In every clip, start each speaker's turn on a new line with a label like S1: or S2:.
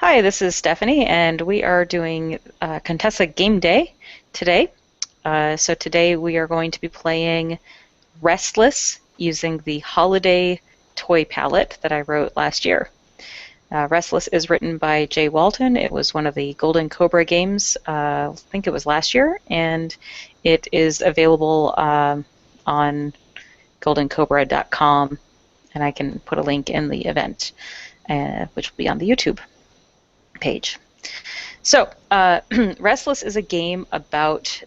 S1: Hi, this is Stephanie, and we are doing Contessa Game Day today. So today we are going to be playing Restless using the holiday toy palette that I wrote last year. Restless is written by Jay Walton. It was one of the Golden Cobra games, I think it was last year, and it is available on goldencobra.com, and I can put a link in the event, which will be on the YouTube page. So, Restless is a game about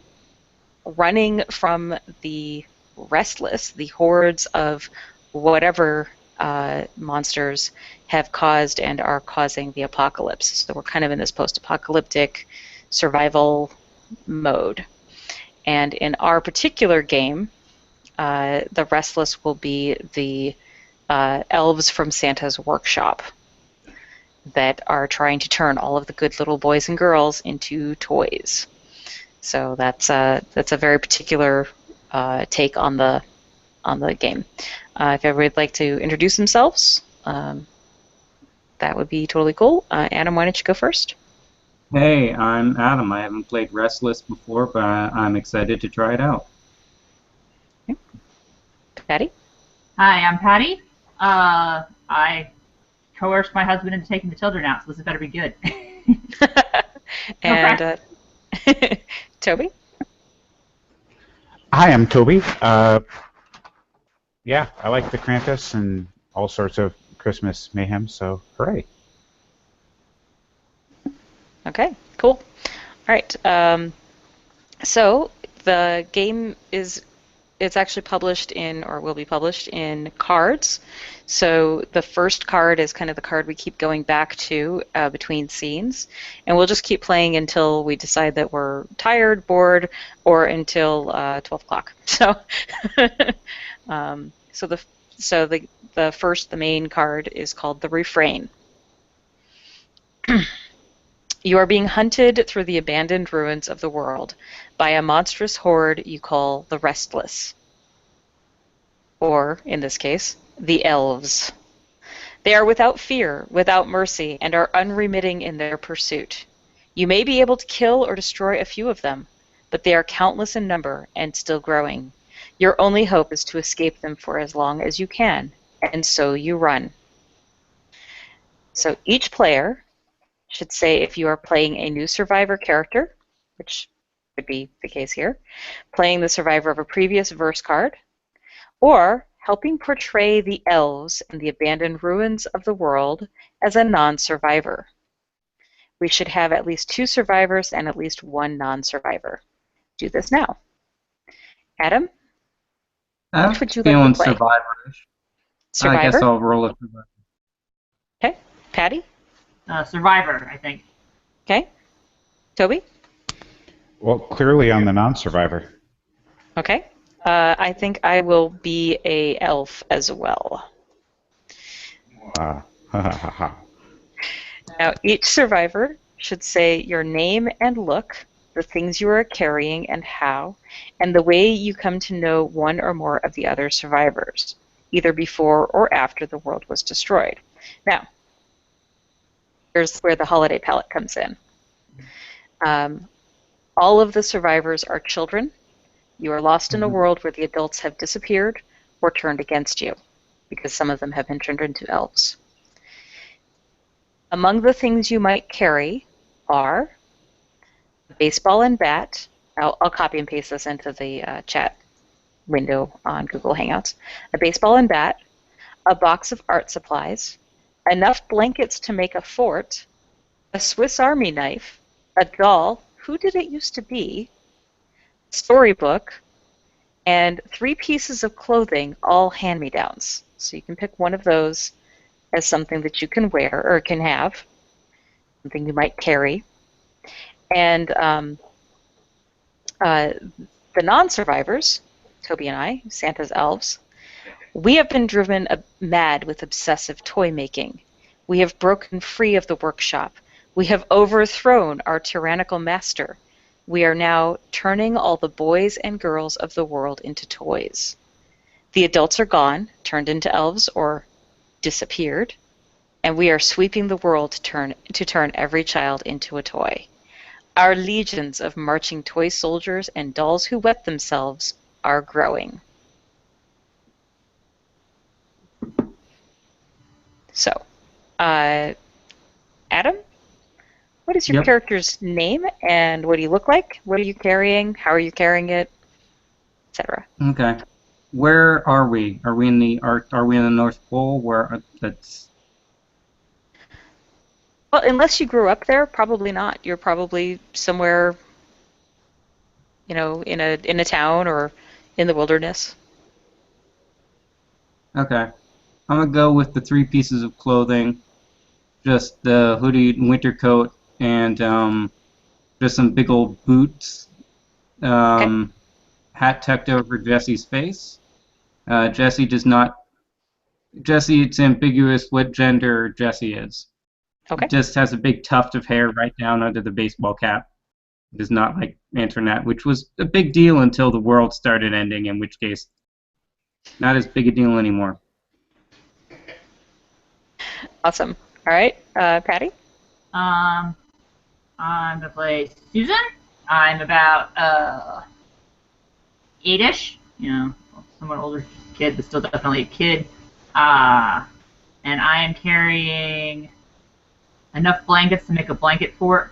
S1: running from the restless, the hordes of whatever monsters have caused and are causing the apocalypse. So we're kind of in this post-apocalyptic survival mode. And in our particular game, the restless will be the elves from Santa's workshop that are trying to turn all of the good little boys and girls into toys. So that's a very particular take on the game. If everybody would like to introduce themselves, that would be totally cool. Adam, why don't you go first?
S2: Hey, I'm Adam. I haven't played Restless before, but I'm excited to try it out.
S1: Okay. Patty?
S3: Hi, I'm Patty. I coerced my husband into taking the children out, so this better be good.
S1: And Toby?
S4: Hi, I'm Toby. Yeah, I like the Krampus and all sorts of Christmas mayhem, so hooray.
S1: Okay, cool. All right. So the game it's actually published in, or will be published in, cards. So the first card is kind of the card we keep going back to between scenes, and we'll just keep playing until we decide that we're tired, bored, or until 12 o'clock. So, the main card is called the Refrain. You are being hunted through the abandoned ruins of the world by a monstrous horde you call the Restless. Or, in this case, the elves. They are without fear, without mercy, and are unremitting in their pursuit. You may be able to kill or destroy a few of them, but they are countless in number and still growing. Your only hope is to escape them for as long as you can, and so you run. So each player should say if you are playing a new survivor character, which would be the case here, playing the survivor of a previous verse card, or helping portray the elves in the abandoned ruins of the world as a non-survivor. We should have at least 2 survivors and at least 1 non-survivor. Do this now. Adam, what would you like to play?
S2: Survivor-ish. I guess
S1: Survivor?
S2: I'll roll a survivor.
S1: Okay. Patty?
S3: Survivor, I think.
S1: Okay. Toby?
S4: Well, clearly I'm the non-survivor.
S1: Okay. I think I will be a elf as well.
S4: Ha ha ha ha.
S1: Now, each survivor should say your name and look, the things you are carrying and how, and the way you come to know one or more of the other survivors, either before or after the world was destroyed. Now, here's where the holiday palette comes in. All of the survivors are children. You are lost in a world where the adults have disappeared or turned against you, because some of them have been turned into elves. Among the things you might carry are a baseball and bat. I'll copy and paste this into the chat window on Google Hangouts. A baseball and bat, a box of art supplies, enough blankets to make a fort, a Swiss Army knife, a doll, who did it used to be, storybook, and 3 pieces of clothing, all hand-me-downs. So you can pick one of those as something that you can wear or can have, something you might carry. And the non-survivors, Toby and I, Santa's elves, we have been driven mad with obsessive toy making. We have broken free of the workshop. We have overthrown our tyrannical master. We are now turning all the boys and girls of the world into toys. The adults are gone, turned into elves, or disappeared, and we are sweeping the world to turn every child into a toy. Our legions of marching toy soldiers and dolls who wet themselves are growing. So, Adam, what is your
S2: Yep.
S1: character's name and what do you look like? What are you carrying? How are you carrying it? Etc.
S2: Okay. Where are we? Are we in the North Pole? That's
S1: Well, unless you grew up there, probably not. You're probably somewhere, in a town or in the wilderness.
S2: okay. I'm gonna go with the 3 pieces of clothing, just the hoodie and winter coat, and just some big old boots.
S1: Okay.
S2: Hat tucked over Jesse's face. Jesse does not. Jesse, it's ambiguous what gender Jesse is.
S1: Okay.
S2: Just has a big tuft of hair right down under the baseball cap. Does not like Antoinette, which was a big deal until the world started ending, in which case, not as big a deal anymore.
S1: Awesome. All right. Patty?
S3: I'm gonna play Susan. I'm about 8-ish, somewhat older kid, but still definitely a kid. And I am carrying enough blankets to make a blanket fort.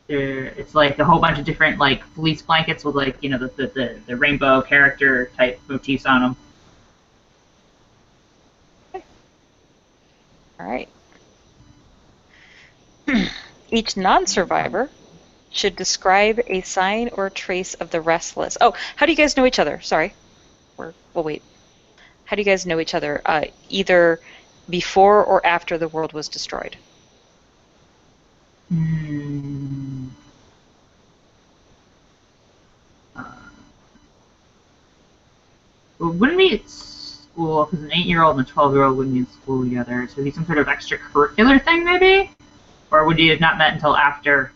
S3: It's like a whole bunch of different like fleece blankets with like the rainbow character type motifs on them.
S1: All right. Each non-survivor should describe a sign or trace of the restless. Oh, how do you guys know each other? Sorry. We'll wait. How do you guys know each other? Either before or after the world was destroyed?
S3: Well, wouldn't be at school, because an 8-year-old and a 12-year-old wouldn't be in school together, so it'd be some sort of extracurricular thing, maybe? Or would you have not met until after?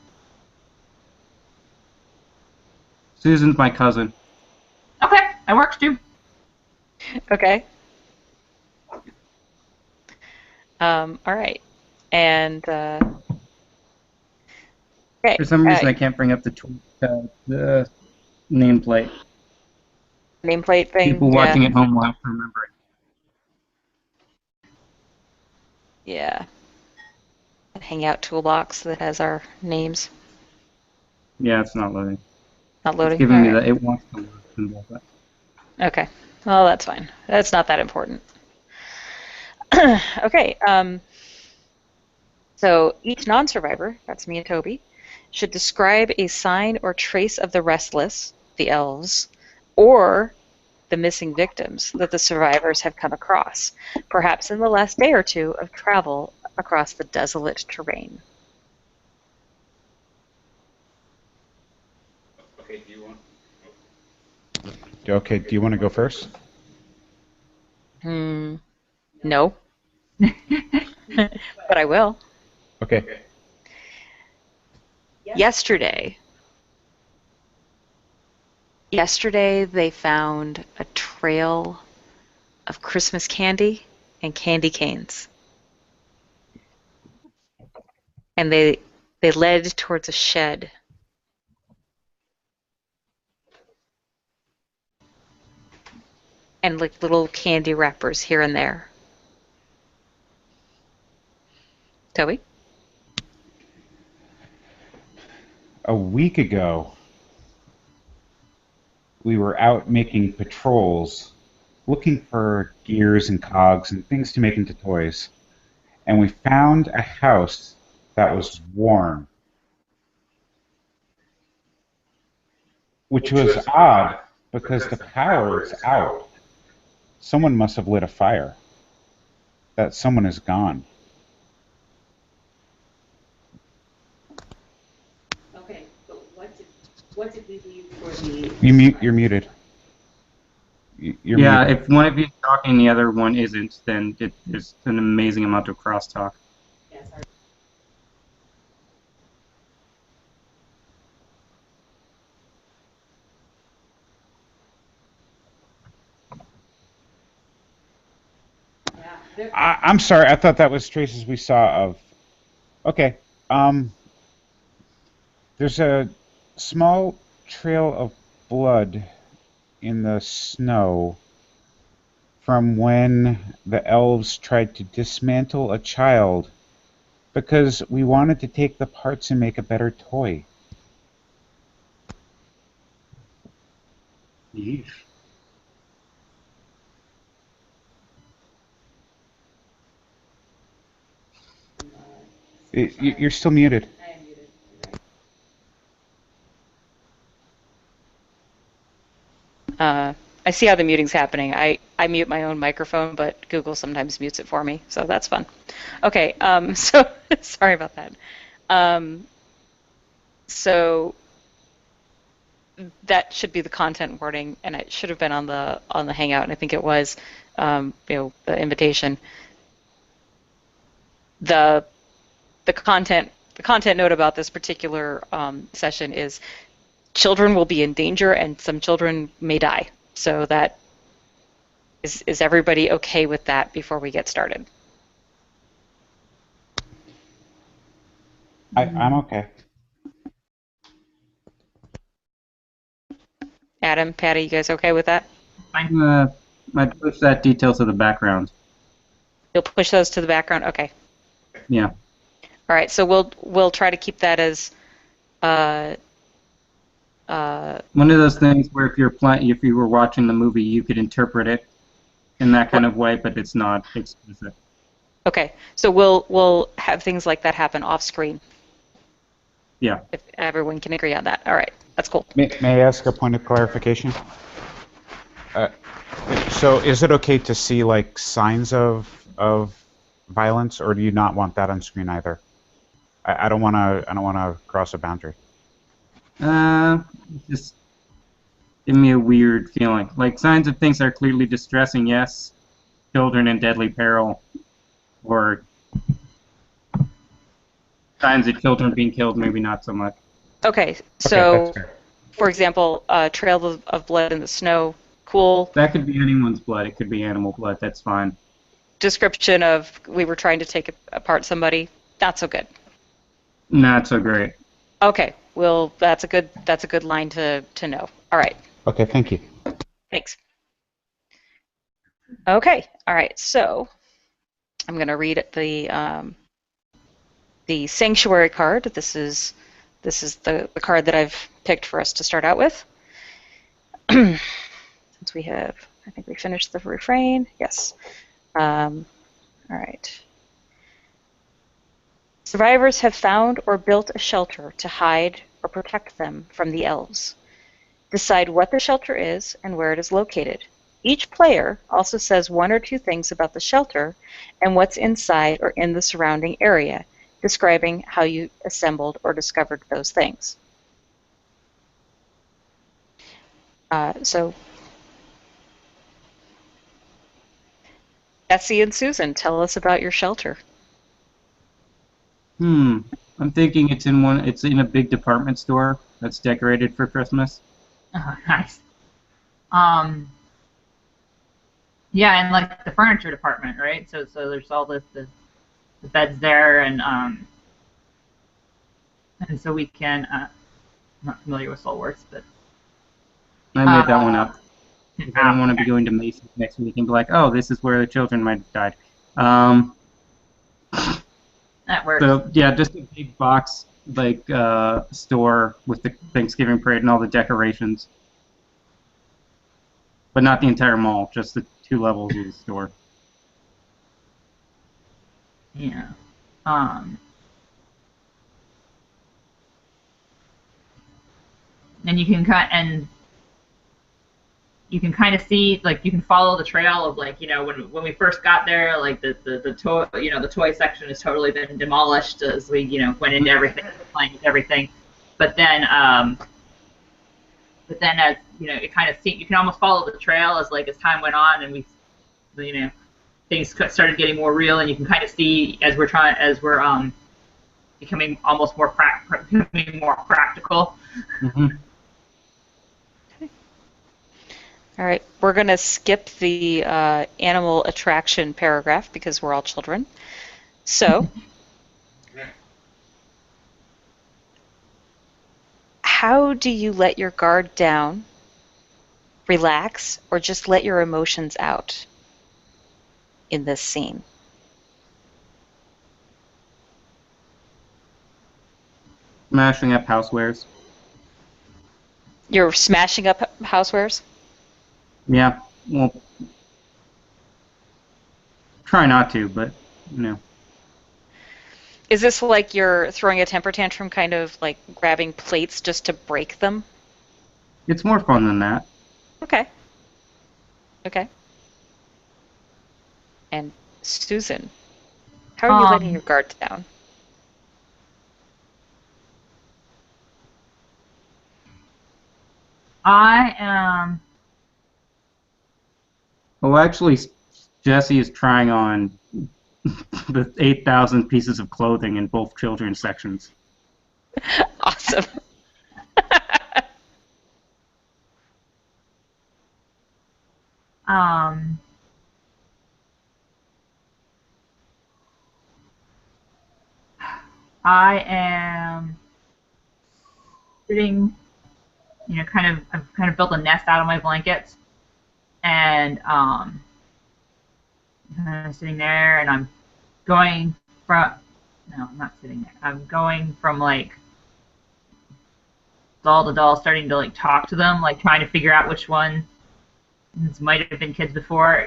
S2: Susan's my cousin.
S3: Okay, that works too.
S1: Okay. All right. And okay.
S2: For some reason, I can't bring up the nameplate.
S1: Nameplate thing.
S2: People watching at home will have to remember it.
S1: Yeah. Hangout toolbox that has our names.
S2: Yeah, it's not loading.
S1: Not loading.
S2: It's giving me
S1: All right.
S2: it wants to load symbol. But
S1: Okay. Well, that's fine. That's not that important. Okay. So each non-survivor, that's me and Toby, should describe a sign or trace of the restless, the elves, or the missing victims that the survivors have come across, perhaps in the last day or two of travel across the desolate terrain.
S4: Okay, do you want to go first?
S1: No, but I will.
S4: Okay.
S1: Yesterday, they found a trail of Christmas candy and candy canes. And they led towards a shed. And like little candy wrappers here and there. Toby?
S4: A week ago, we were out making patrols, looking for gears and cogs and things to make into toys. And we found a house that was warm, which was odd because the power is out. Someone must have lit a fire. That someone is gone.
S5: Okay, but what did we leave for the?
S4: You're muted. You're
S2: yeah,
S4: muted.
S2: if one of you is talking, the other one isn't, then there's an amazing amount of crosstalk.
S5: Yeah, sorry. Yeah,
S4: I'm sorry. I thought that was traces we saw of. Okay. There's a small trail of blood in the snow from when the elves tried to dismantle a child because we wanted to take the parts and make a better toy.
S2: Yeesh.
S4: You're still muted.
S5: I am muted.
S1: I see how the muting's happening. I mute my own microphone, but Google sometimes mutes it for me, so that's fun. Okay, so sorry about that. So that should be the content wording, and it should have been on the Hangout, and I think it was, the invitation. The content note about this particular session is children will be in danger and some children may die. So that is everybody okay with that before we get started?
S4: I'm okay.
S1: Adam, Patty, you guys okay with that?
S3: Fine.
S2: I'd push that detail to the background.
S1: You'll push those to the background? Okay.
S2: Yeah.
S1: All right, so we'll try to keep that as
S2: One of those things where if you were watching the movie, you could interpret it in that kind of way, but it's not explicit.
S1: okay. So we'll have things like that happen off screen.
S2: Yeah.
S1: If everyone can agree on that. All right, that's cool.
S4: May I ask a point of clarification? So is it okay to see like signs of violence, or do you not want that on screen either? I don't want to cross a boundary.
S2: Just give me a weird feeling. Like signs of things that are clearly distressing, yes. Children in deadly peril, or signs of children being killed, maybe not so much.
S1: Okay,
S4: Okay,
S1: so
S4: that's fair.
S1: for example, trail of blood in the snow, cool.
S2: That could be anyone's blood. It could be animal blood. That's fine.
S1: Description of we were trying to take apart somebody, not so good.
S2: Not so great.
S1: Okay, well that's a good line to know. All right,
S4: Okay, thank you.
S1: thanks. Okay, all right. So I'm going to read the sanctuary card. This is the card that I've picked for us to start out with. Since we have, I think we finished the refrain. Yes. All right. Survivors have found or built a shelter to hide or protect them from the elves. Decide what the shelter is and where it is located. Each player also says one or two things about the shelter and what's inside or in the surrounding area, describing how you assembled or discovered those things. So, Essie and Susan, tell us about your shelter.
S2: I'm thinking it's in a big department store that's decorated for Christmas.
S3: Nice. Yeah, and like the furniture department, right? So there's all the beds there, and so we can. I'm not familiar with Soulworks, but
S2: I made that one up. I don't want to
S3: okay.
S2: be going to Macy's next week and be like, oh, this is where the children might have died.
S3: That works.
S2: So yeah, just a big box like store with the Thanksgiving parade and all the decorations, but not the entire mall, just the 2 levels of the store.
S3: Yeah. And you can kind of see, like, you can follow the trail of, like, when we first got there, like the toy, the toy section has totally been demolished as we, went into everything, playing with everything. But then as it kind of you can almost follow the trail as time went on, and things started getting more real, and you can kind of see as we're becoming almost more practical.
S2: Mm-hmm.
S1: All right, we're going to skip the animal attraction paragraph because we're all children. So, how do you let your guard down, relax, or just let your emotions out in this scene?
S2: Smashing up housewares.
S1: You're smashing up housewares?
S2: Yeah. Well, try not to, but
S1: Is this like you're throwing a temper tantrum, kind of like grabbing plates just to break them?
S2: it's more fun than that.
S1: Okay. Okay. And Susan, how are you letting your guard down?
S3: I am.
S2: Well, actually, Jesse is trying on the 8,000 pieces of clothing in both children's sections.
S1: Awesome.
S3: I am sitting, I've kind of built a nest out of my blankets, and kind of sitting there, and I'm going from. No, I'm not sitting there. I'm going from like doll to doll, starting to like talk to them, like trying to figure out which one might have been kids before.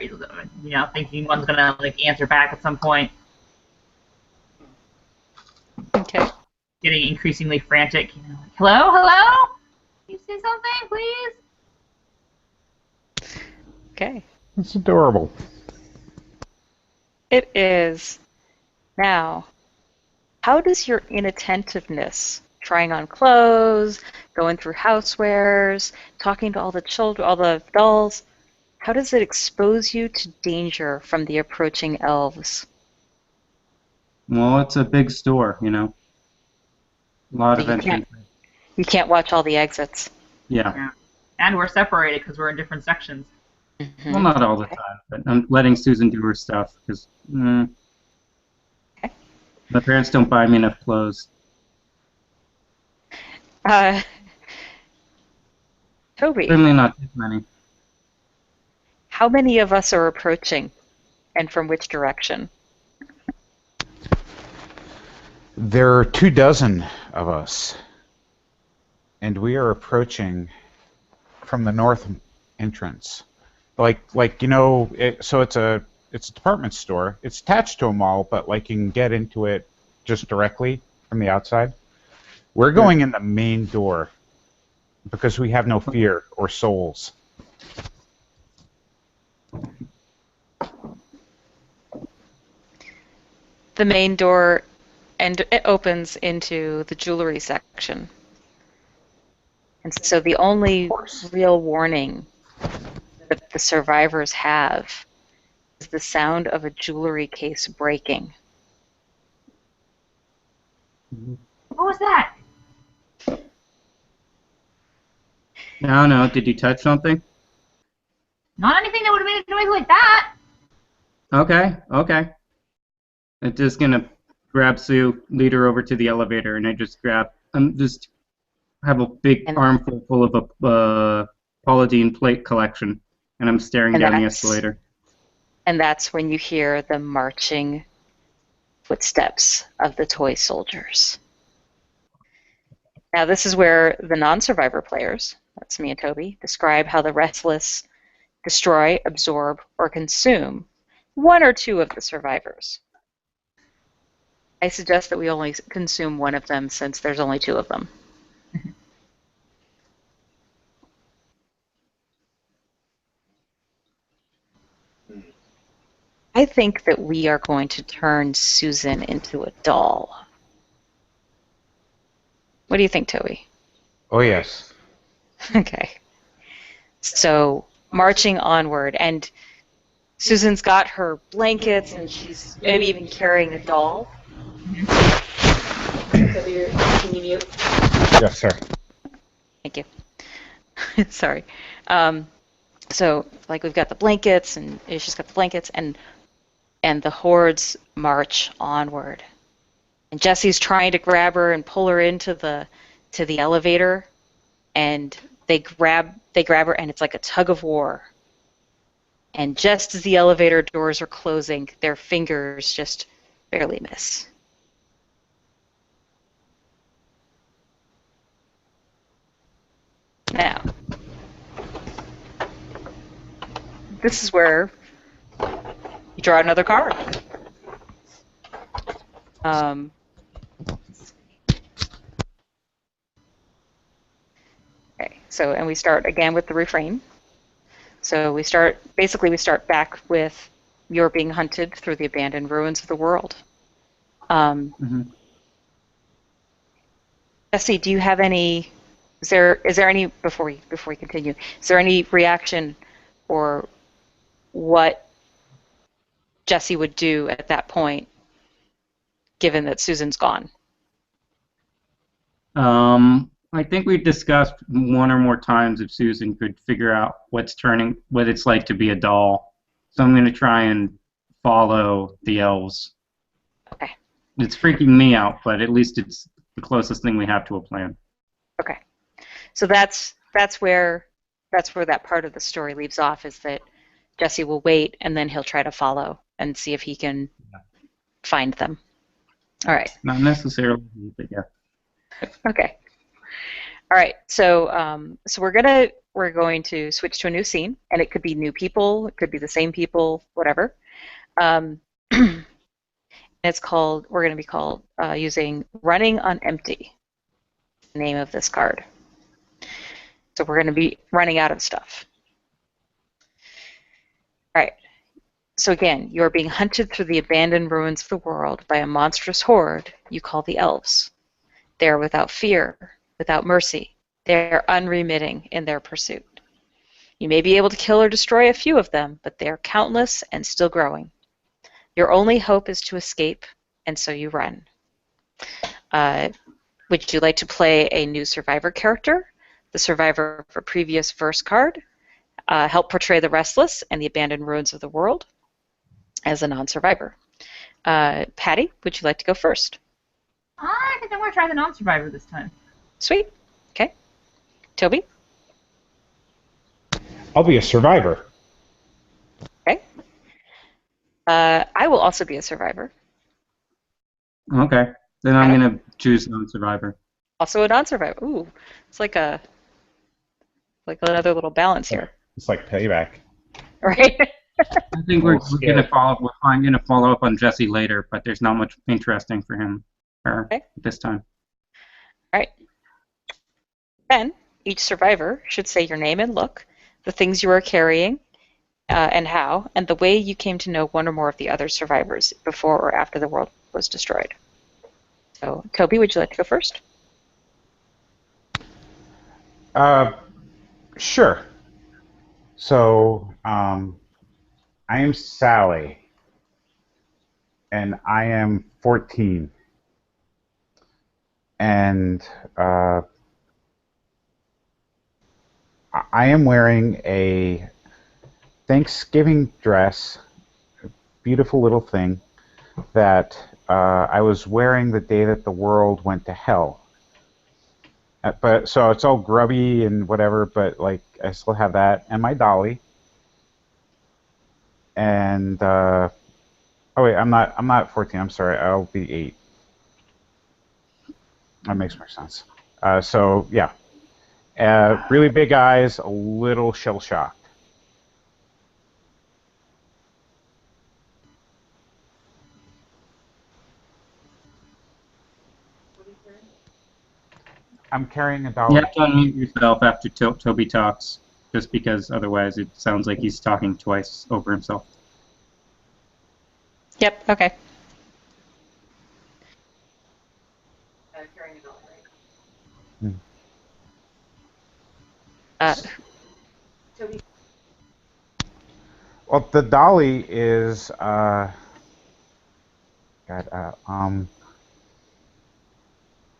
S3: Thinking one's gonna like answer back at some point.
S1: Okay.
S3: Getting increasingly frantic. Like, hello, hello. Can you say something, please?
S1: Okay.
S4: It's adorable.
S1: It is. Now, how does your inattentiveness, trying on clothes, going through housewares, talking to all the children, all the dolls, how does it expose you to danger from the approaching elves?
S2: Well, it's a big store, A lot
S1: So
S2: of entry.
S1: you can't watch all the exits.
S2: Yeah.
S3: And we're separated because we're in different sections.
S1: Mm-hmm.
S2: Well, not all the time, but I'm letting Susan do her stuff because my parents don't buy me enough clothes.
S1: Toby,
S2: Certainly not too many.
S1: how many of us are approaching, and from which direction?
S4: There are 24 of us, and we are approaching from the north entrance. So it's a department store. It's attached to a mall, but like you can get into it just directly from the outside. We're going in the main door because we have no fear or souls.
S1: The main door, and it opens into the jewelry section. And so the only real warning that the survivors have is the sound of a jewelry case breaking.
S3: What was that?
S2: I don't know. Did you touch something?
S3: Not anything that would have made a noise like that.
S2: Okay. I'm just gonna grab Sue, lead her over to the elevator, and I just have a big armful full of a Polydine plate collection, and I'm staring down the escalator.
S1: And that's when you hear the marching footsteps of the toy soldiers. Now, this is where the non-survivor players, that's me and Toby, describe how the Restless destroy, absorb, or consume one or two of the survivors. I suggest that we only consume one of them since there's only two of them. I think that we are going to turn Susan into a doll. What do you think, Toby?
S4: Oh, yes.
S1: Okay. So, marching onward, and Susan's got her blankets, and she's maybe even carrying a doll.
S5: Toby, can you mute?
S4: Yes, sir.
S1: Thank you. Sorry. So like we've got the blankets, and she's got the blankets, and the hordes march onward. And Jesse's trying to grab her and pull her into the elevator, and they grab her, and it's like a tug of war. And just as the elevator doors are closing, their fingers just barely miss. Now, this is where you draw another card. Okay, so, and we start again with the refrain. So we start back with you're being hunted through the abandoned ruins of the world. Jesse, do you have any? Is there any before we continue? Is there any reaction or what Jesse would do at that point, given that Susan's gone?
S2: I think we discussed one or more times if Susan could figure out what it's like to be a doll. So I'm going to try and follow the elves.
S1: Okay.
S2: It's freaking me out, but at least it's the closest thing we have to a plan.
S1: Okay. So that's where that part of the story leaves off, is that Jesse will wait and then he'll try to follow and see if he can find them. All right.
S2: Not necessarily, but yeah.
S1: Okay. All right. So we're going to switch to a new scene, and it could be new people, it could be the same people, whatever. We're going to be called using Running on Empty, the name of this card. So we're going to be running out of stuff. All right. So again, you're being hunted through the abandoned ruins of the world by a monstrous horde you call the elves. They are without fear, without mercy. They are unremitting in their pursuit. You may be able to kill or destroy a few of them, but they are countless and still growing. Your only hope is to escape, and so you run. Would you like to play a new survivor character? The survivor of a previous verse card. Help portray the Restless and the abandoned ruins of the world as a non-survivor. Patty, would you like to go first?
S3: I think I'm going to try the non-survivor this time.
S1: Sweet. Okay. Toby?
S4: I'll be a survivor.
S1: Okay. I will also be a survivor.
S2: Okay. Then I'm going to choose non-survivor.
S1: Also a non-survivor. Ooh, it's like another little balance here.
S4: It's like payback.
S1: Right?
S2: I think we're going to follow up on Jesse later, but there's not much interesting for him this time.
S1: All right. Then each survivor should say your name and look, the things you are carrying, and how, and the way you came to know one or more of the other survivors before or after the world was destroyed. So, Toby, would you like to go first?
S4: Sure. So, I am Sally, and I am 14. And I am wearing a Thanksgiving dress, a beautiful little thing that I was wearing the day that the world went to hell. But so it's all grubby and whatever, but like I still have that and my dolly. And oh wait, I'm not 14. I'm sorry. I'll be 8. That makes more sense. So yeah, really big eyes, a little shell shocked. I'm carrying a dolly.
S2: You have to unmute yourself after Toby talks, just because otherwise it sounds like he's talking twice over himself.
S1: Yep, okay.
S5: Carrying a dollar, right? Toby.
S4: Well, the dolly is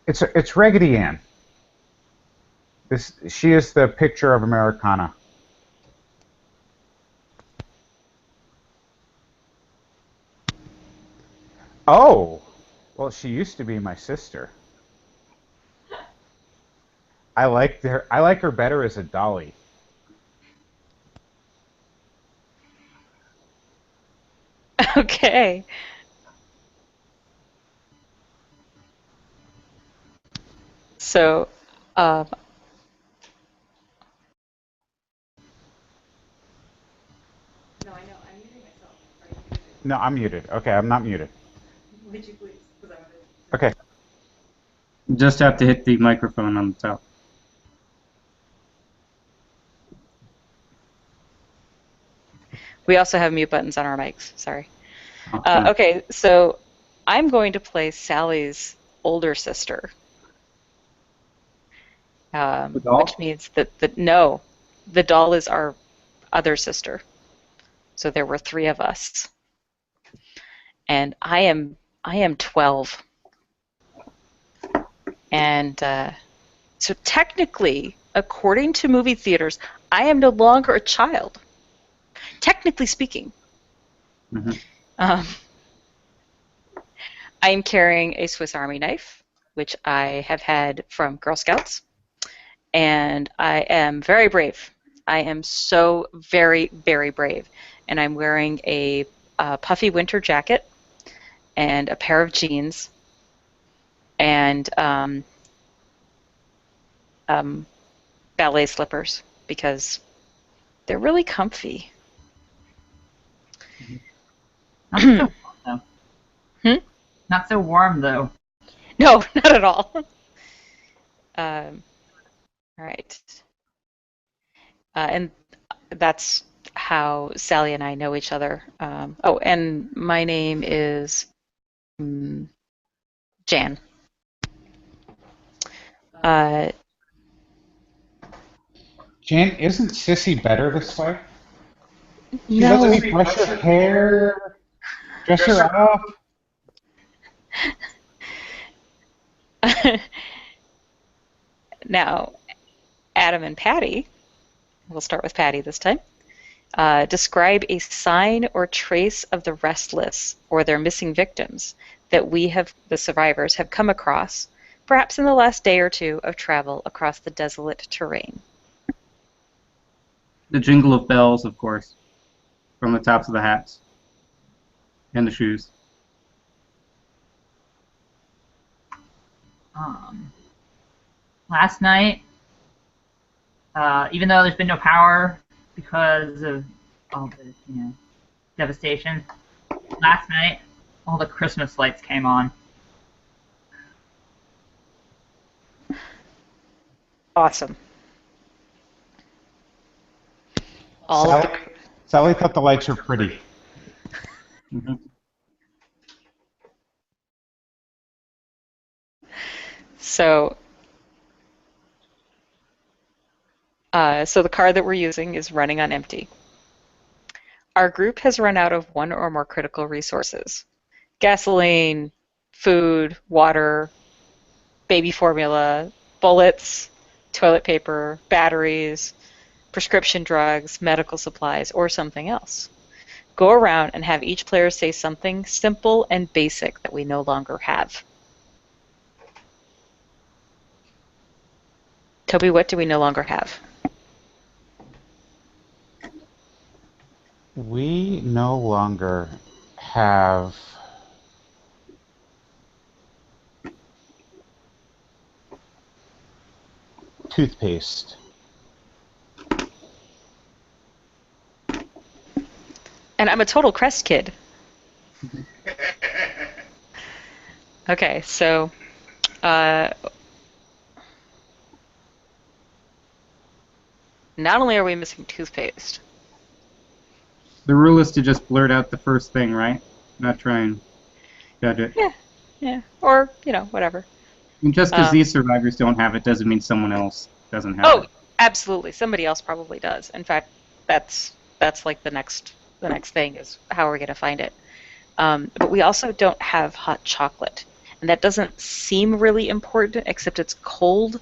S4: it's Raggedy Ann. She is the picture of Americana. Oh, well, she used to be my sister. I like her better as a dolly.
S1: Okay. So, um,
S5: No, I know. I'm muting myself. Are you muted?
S4: No, I'm muted. Okay, I'm not muted.
S5: Would you please? Because I'm gonna.
S4: Okay.
S2: You just have to hit the microphone on the top.
S1: we also have mute buttons on our mics. Sorry.
S2: Oh, yeah.
S1: Okay, so I'm going to play Sally's older sister,
S2: The
S1: which
S2: doll?
S1: means that no, the doll is our other sister. So there were three of us, and I am 12, and so technically, according to movie theaters, I am no longer a child. Technically speaking,
S2: Hmm.
S1: um, I am carrying a Swiss Army knife, which I have had from Girl Scouts, and I am very brave. I am so very, very brave, and I'm wearing a puffy winter jacket and a pair of jeans and um, ballet slippers because they're really comfy.
S3: Not so warm, though.
S1: Hmm?
S3: Not so warm, though.
S1: No, not at all. All right. And that's how Sally and I know each other. Oh, and my name is Jan. Uh,
S4: Jan, isn't Sissy better this way? She lets
S1: no.
S4: me brush her hair, dress her up.
S1: Now, Adam and Patty, we'll start with Patty this time, describe a sign or trace of the restless or their missing victims that the survivors, have come across, perhaps in the last day or two of travel across the desolate terrain.
S2: The jingle of bells, of course, from the tops of the hats and the shoes.
S3: Um, Last night, even though there's been no power because of all the devastation, last night all the Christmas lights came on.
S1: Awesome. All of
S4: Sally,
S1: the
S4: Sally thought the lights were pretty.
S2: Hmm.
S1: so so the car that we're using is running on empty. Our group has run out of one or more critical resources: gasoline, food, water, baby formula, bullets, toilet paper, batteries, prescription drugs, medical supplies, or something else. Go around and have each player say something simple and basic that we no longer have. Toby, what do we no longer have?
S4: We no longer have toothpaste.
S1: And I'm a total Crest kid. Okay, so uh, not only are we missing toothpaste,
S2: The rule is to just blurt out the first thing, right? Not try and judge it.
S1: yeah, or whatever.
S2: And just because
S1: Um,
S2: these survivors don't have it doesn't mean someone else doesn't have
S1: oh,
S2: it.
S1: absolutely. Somebody else probably does. In fact, that's like the next thing is how we're going to find it. But we also don't have hot chocolate, and that doesn't seem really important, except it's cold,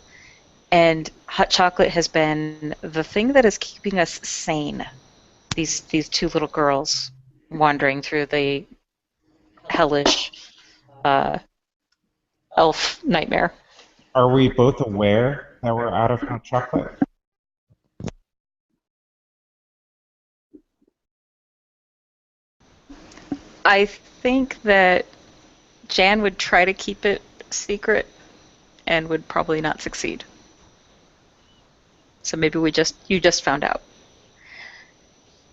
S1: and hot chocolate has been the thing that is keeping us sane. These two little girls wandering through the hellish elf nightmare.
S4: Are we both aware that we're out of hot chocolate?
S1: I think that Jan would try to keep it secret and would probably not succeed. So maybe you just found out.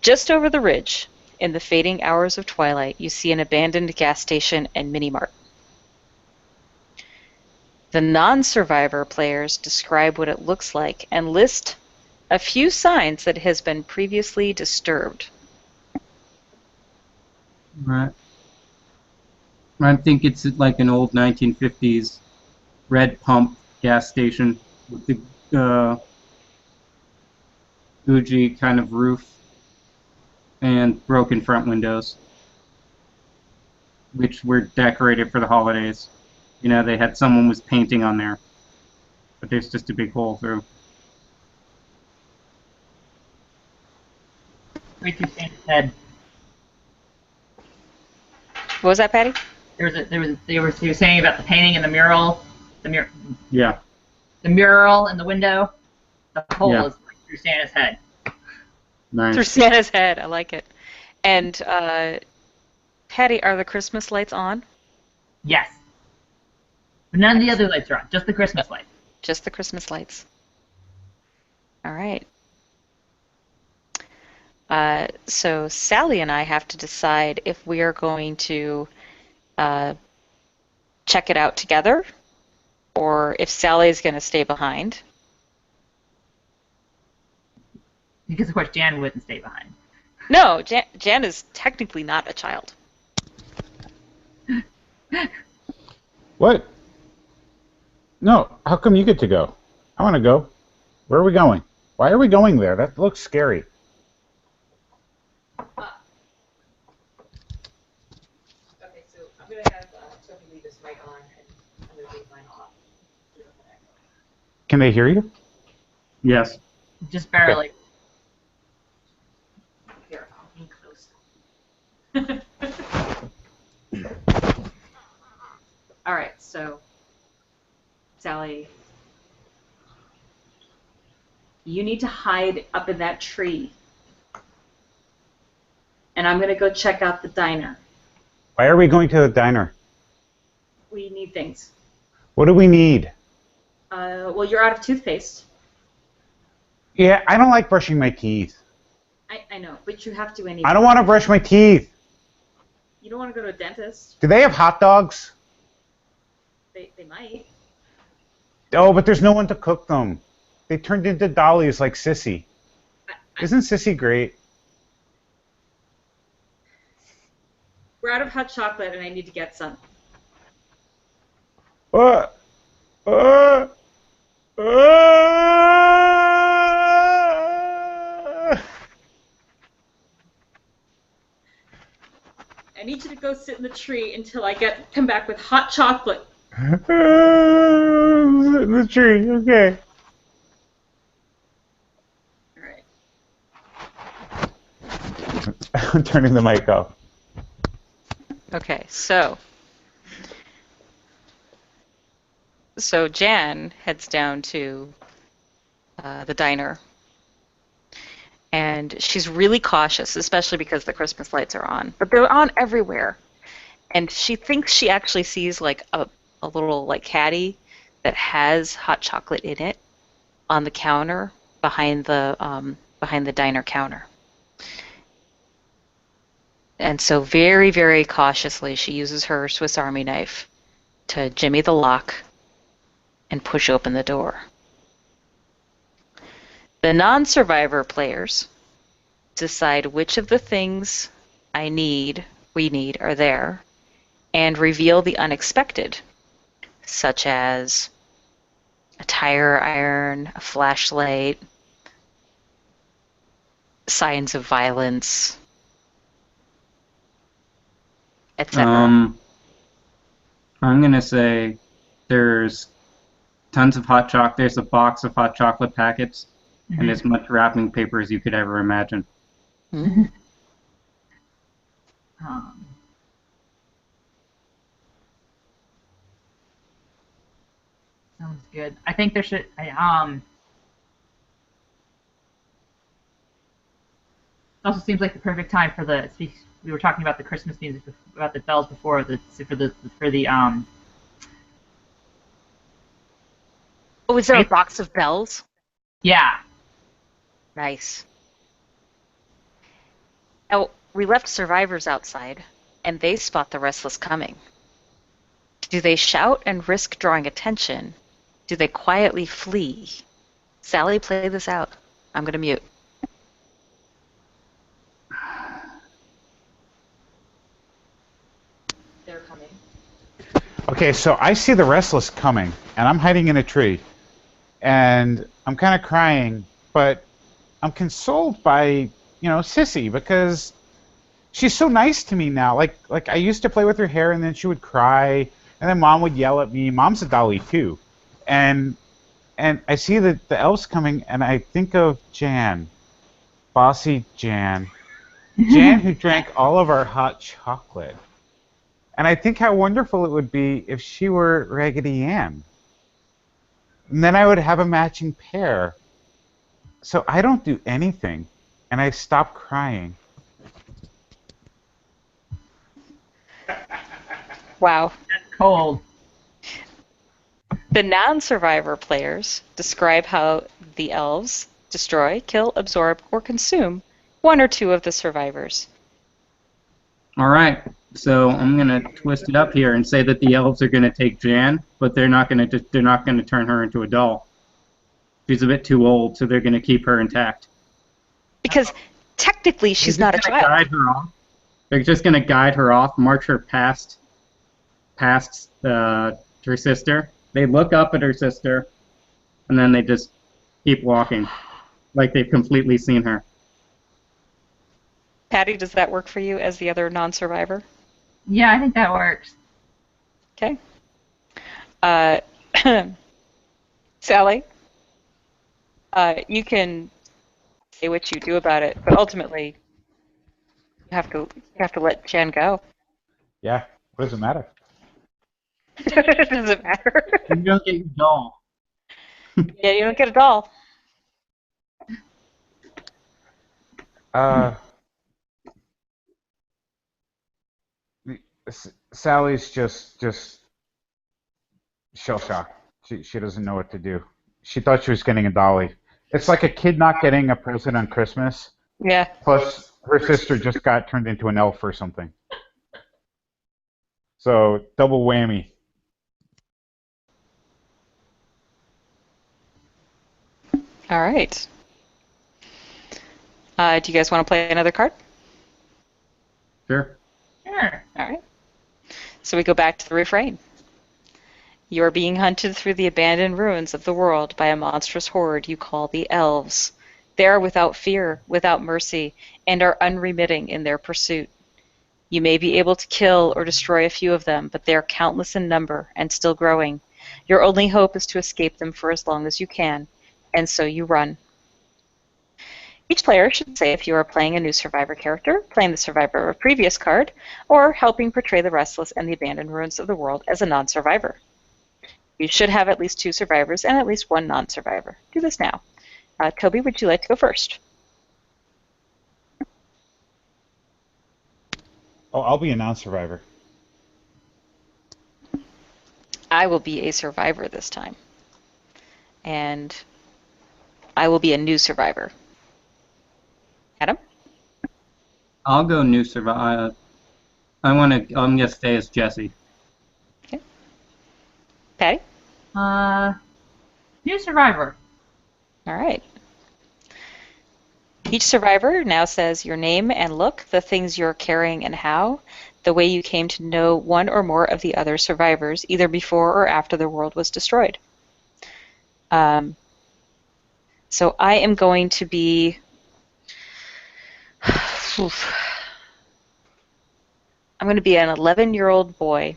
S1: Just over the ridge, in the fading hours of twilight, you see an abandoned gas station and mini-mart. The non-survivor players describe what it looks like and list a few signs that it has been previously disturbed.
S2: Right. I think it's like an old 1950s red pump gas station with the Fuji kind of roof and broken front windows, which were decorated for the holidays. You know, they had someone was painting on there, but there's just a big hole through.
S3: Right through Santa's head.
S1: What was that, Patty?
S3: They were saying about the painting and the mural,
S2: Yeah.
S3: the mural in the window. The hole
S2: Yeah.
S3: is right through Santa's head.
S2: Nice.
S1: Through Santa's head. I like it. And Patty, are the Christmas lights on?
S3: Yes. But none of the other lights are on, just the Christmas lights.
S1: Just the Christmas lights. All right. So Sally and I have to decide if we are going to check it out together or if Sally is going to stay behind.
S3: Because of course Jan wouldn't stay behind.
S1: No, Jan is technically not a child.
S4: What? No, how come you get to go? I want to go. Where are we going? Why are we going there? That looks scary.
S5: Okay, so I'm gonna have Toby leave his mic on, and I'm gonna leave mine off.
S4: Can they hear you?
S2: Yes.
S3: Just barely.
S5: Here, I'll be close. All right, so Sally, you need to hide up in that tree, and I'm gonna go check out the diner.
S4: Why are we going to the diner?
S5: We need things.
S4: What do we need?
S5: Well, you're out of toothpaste.
S4: Yeah, I don't like brushing my teeth.
S5: I know, but you have to anyway.
S4: I don't want to brush my teeth.
S5: You don't want to go to a dentist.
S4: Do they have hot dogs?
S5: They might.
S4: Oh, but there's no one to cook them. They turned into dollies like Sissy. Isn't Sissy great?
S5: We're out of hot chocolate, and I need to get some.
S4: Uh, uh,
S5: I need you to go sit in the tree until I come back with hot chocolate.
S4: the tree, okay.
S5: All right.
S4: I'm turning the mic off.
S1: Okay, so Jan heads down to the diner, and she's really cautious, especially because the Christmas lights are on, but they're on everywhere. And she thinks she actually sees like a little like caddy that has hot chocolate in it on the counter behind the diner counter. And so very, very cautiously, she uses her Swiss Army knife to jimmy the lock and push open the door. The non-survivor players decide which of the things we need are there, and reveal the unexpected, such as a tire iron, a flashlight, signs of violence, etc.
S2: I'm gonna say there's tons of hot chocolate. There's a box of hot chocolate packets and as much wrapping paper as you could ever imagine.
S1: Mm-hmm.
S3: Sounds good. I think there should. It also seems like the perfect time for the. We were talking about the Christmas music, about the bells before for the.
S1: Oh, is there a box of bells?
S3: Yeah.
S1: Nice. Now, we left survivors outside, and they spot the Restless coming. Do they shout and risk drawing attention? Do they quietly flee? Sally, play this out. I'm going to mute.
S5: They're coming.
S4: Okay, so I see the Restless coming, and I'm hiding in a tree, and I'm kind of crying, but I'm consoled by, Sissy, because she's so nice to me now. Like I used to play with her hair, and then she would cry, and then Mom would yell at me. Mom's a dolly too, and I see the elves coming, and I think of Jan, bossy Jan, Jan who drank all of our hot chocolate. And I think how wonderful it would be if she were Raggedy Ann. And then I would have a matching pair. So I don't do anything, and I stop crying.
S1: Wow.
S3: That's cold.
S1: The non-survivor players describe how the elves destroy, kill, absorb, or consume one or two of the survivors.
S2: All right. So I'm gonna twist it up here and say that the elves are gonna take Jan, but they're not gonna turn her into a doll. She's a bit too old, so they're gonna keep her intact.
S1: Because technically she's not a child.
S2: Guide her off. They're just gonna guide her off, march her past her sister. They look up at her sister, and then they just keep walking, like they've completely seen her.
S1: Patty, does that work for you as the other non-survivor?
S3: Yeah, I think that works.
S1: Okay. Sally, you can say what you do about it, but ultimately you have to let Jan go.
S4: Yeah, what does it matter?
S1: It doesn't matter.
S2: You don't get your doll.
S1: Yeah, you don't get a doll.
S4: Sally's just shell shocked. She doesn't know what to do. She thought she was getting a dolly. It's like a kid not getting a present on Christmas.
S1: Yeah.
S4: Plus, her sister just got turned into an elf or something. So, double whammy.
S1: All right. Do you guys want to play another card?
S2: Sure.
S3: Sure.
S1: All right. So we go back to the refrain. You are being hunted through the abandoned ruins of the world by a monstrous horde you call the elves. They are without fear, without mercy, and are unremitting in their pursuit. You may be able to kill or destroy a few of them, but they are countless in number and still growing. Your only hope is to escape them for as long as you can, and so you run. Each player should say if you are playing a new survivor character, playing the survivor of a previous card, or helping portray the Restless and the abandoned ruins of the world as a non-survivor. You should have at least 2 survivors and at least 1 non-survivor. Do this now. Toby, would you like to go first?
S4: Oh, I'll be a non-survivor.
S1: I will be a survivor this time. And I will be a new survivor. Adam?
S2: I'll go new survivor. I'm gonna stay as Jesse.
S1: Okay. Patty?
S3: New survivor.
S1: All right. Each survivor now says your name and look, the things you're carrying and how, the way you came to know one or more of the other survivors, either before or after the world was destroyed. So I am going to be... I'm going to be an 11-year-old boy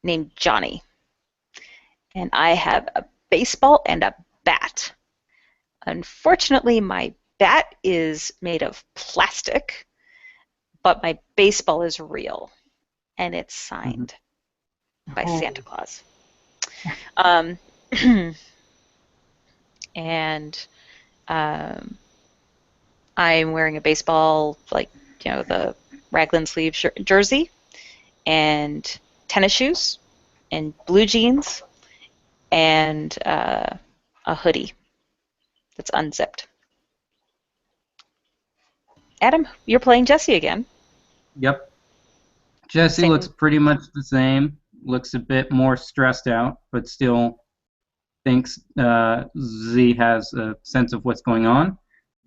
S1: named Johnny. And I have a baseball and a bat. Unfortunately, my bat is made of plastic, but my baseball is real, and it's signed. by
S3: Oh.
S1: Santa Claus. And I'm wearing a baseball, the raglan sleeve jersey, and tennis shoes, and blue jeans, and a hoodie that's unzipped. Adam, you're playing Jesse again.
S2: Yep. Jesse
S1: Same.
S2: looks pretty much the same. Looks a bit more stressed out, but still thinks Z has a sense of what's going on.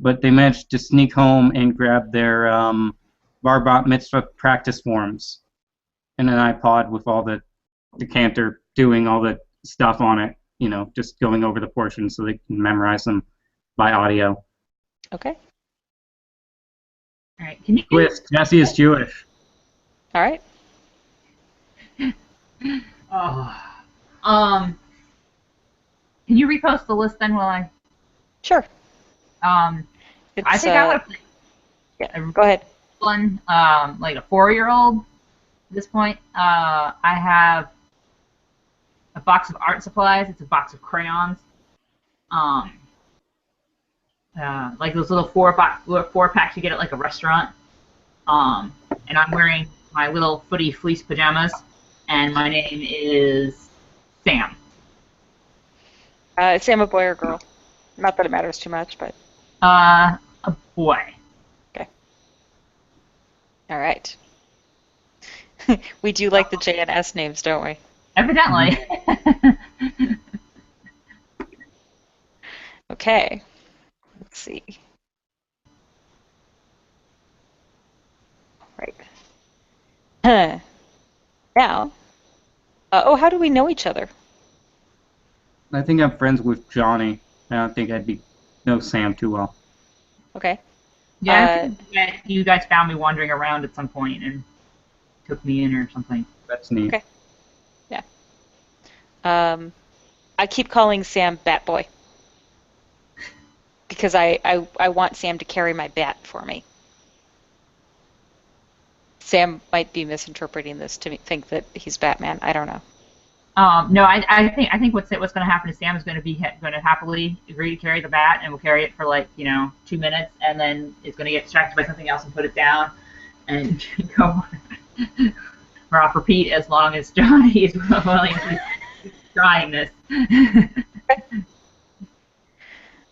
S2: But they managed to sneak home and grab their bar bat mitzvah practice forms and an iPod with all the decanter doing all the stuff on it, just going over the portions so they can memorize them by audio.
S1: Okay.
S3: All right. Can you
S2: Twist, Jesse is Jewish.
S1: All right.
S3: Can you repost the list then while I?
S1: Sure.
S3: I
S1: It's,
S3: think I would play
S1: yeah, go ahead.
S3: one, like a 4-year-old at this point. I have a box of art supplies. It's a box of crayons. Like those little four packs you get at like a restaurant. And I'm wearing my little footy fleece pajamas, and my name is Sam.
S1: Is Sam a boy or girl? Not that it matters too much, but.
S3: A boy.
S1: Okay. All right. We do like the J and S names, don't we?
S3: Evidently.
S1: Okay. Let's see. Right. Now. How do we know each other?
S2: I think I'm friends with Johnny. I don't think know Sam too well.
S1: Okay.
S3: Yeah, I think that you guys found me wandering around at some point and took me in or something.
S2: That's neat.
S1: Okay. Yeah. I keep calling Sam Bat Boy because I want Sam to carry my bat for me. Sam might be misinterpreting this to think that he's Batman. I don't know.
S3: No, I think what's going to happen is Sam is going to happily agree to carry the bat, and will carry it for 2 minutes, and then is going to get distracted by something else and put it down, and go or off repeat as long as Johnny is willing to keep trying this.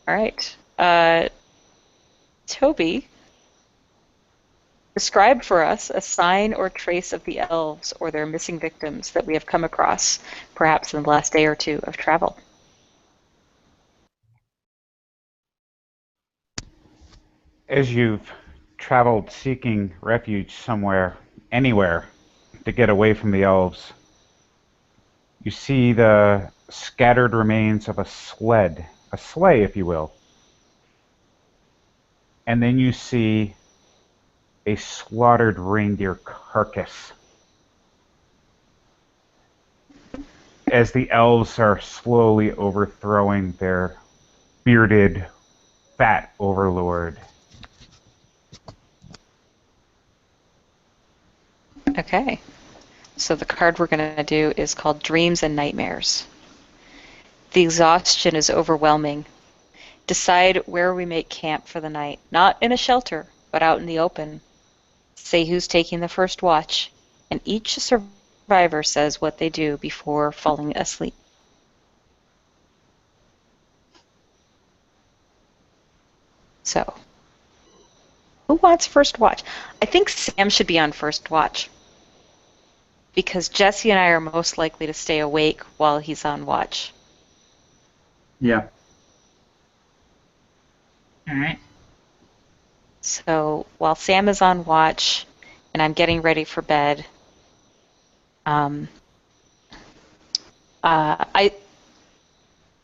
S1: All right. Toby, describe for us a sign or trace of the elves or their missing victims that we have come across, perhaps in the last day or two of travel.
S4: As you've traveled seeking refuge somewhere, anywhere, to get away from the elves, you see the scattered remains of a sleigh, if you will. And then you see a slaughtered reindeer carcass as the elves are slowly overthrowing their bearded, fat overlord.
S1: Okay. So the card we're going to do is called Dreams and Nightmares. The exhaustion is overwhelming. Decide where we make camp for the night, not in a shelter, but out in the open. Say who's taking the first watch, and each survivor says what they do before falling asleep. So, who wants first watch? I think Sam should be on first watch, because Jesse and I are most likely to stay awake while he's on watch.
S2: Yeah.
S3: All right.
S1: So while Sam is on watch and I'm getting ready for bed,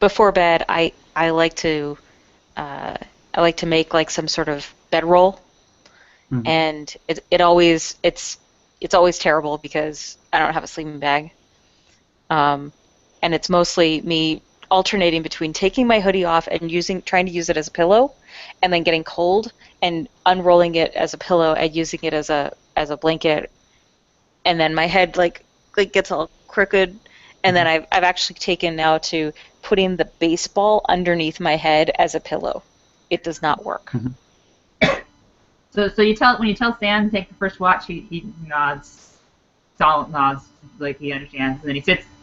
S1: before bed I like to make like some sort of bedroll,
S2: Mm-hmm.
S1: and it's always terrible because I don't have a sleeping bag, and it's mostly me alternating between taking my hoodie off and trying to use it as a pillow, and then getting cold and unrolling it as a pillow and using it as a blanket, and then my head like gets all crooked, and then I've actually taken now to putting the baseball underneath my head as a pillow. It does not work.
S3: So when you tell Sam to take the first watch, he nods, solemn nods, like he understands. And then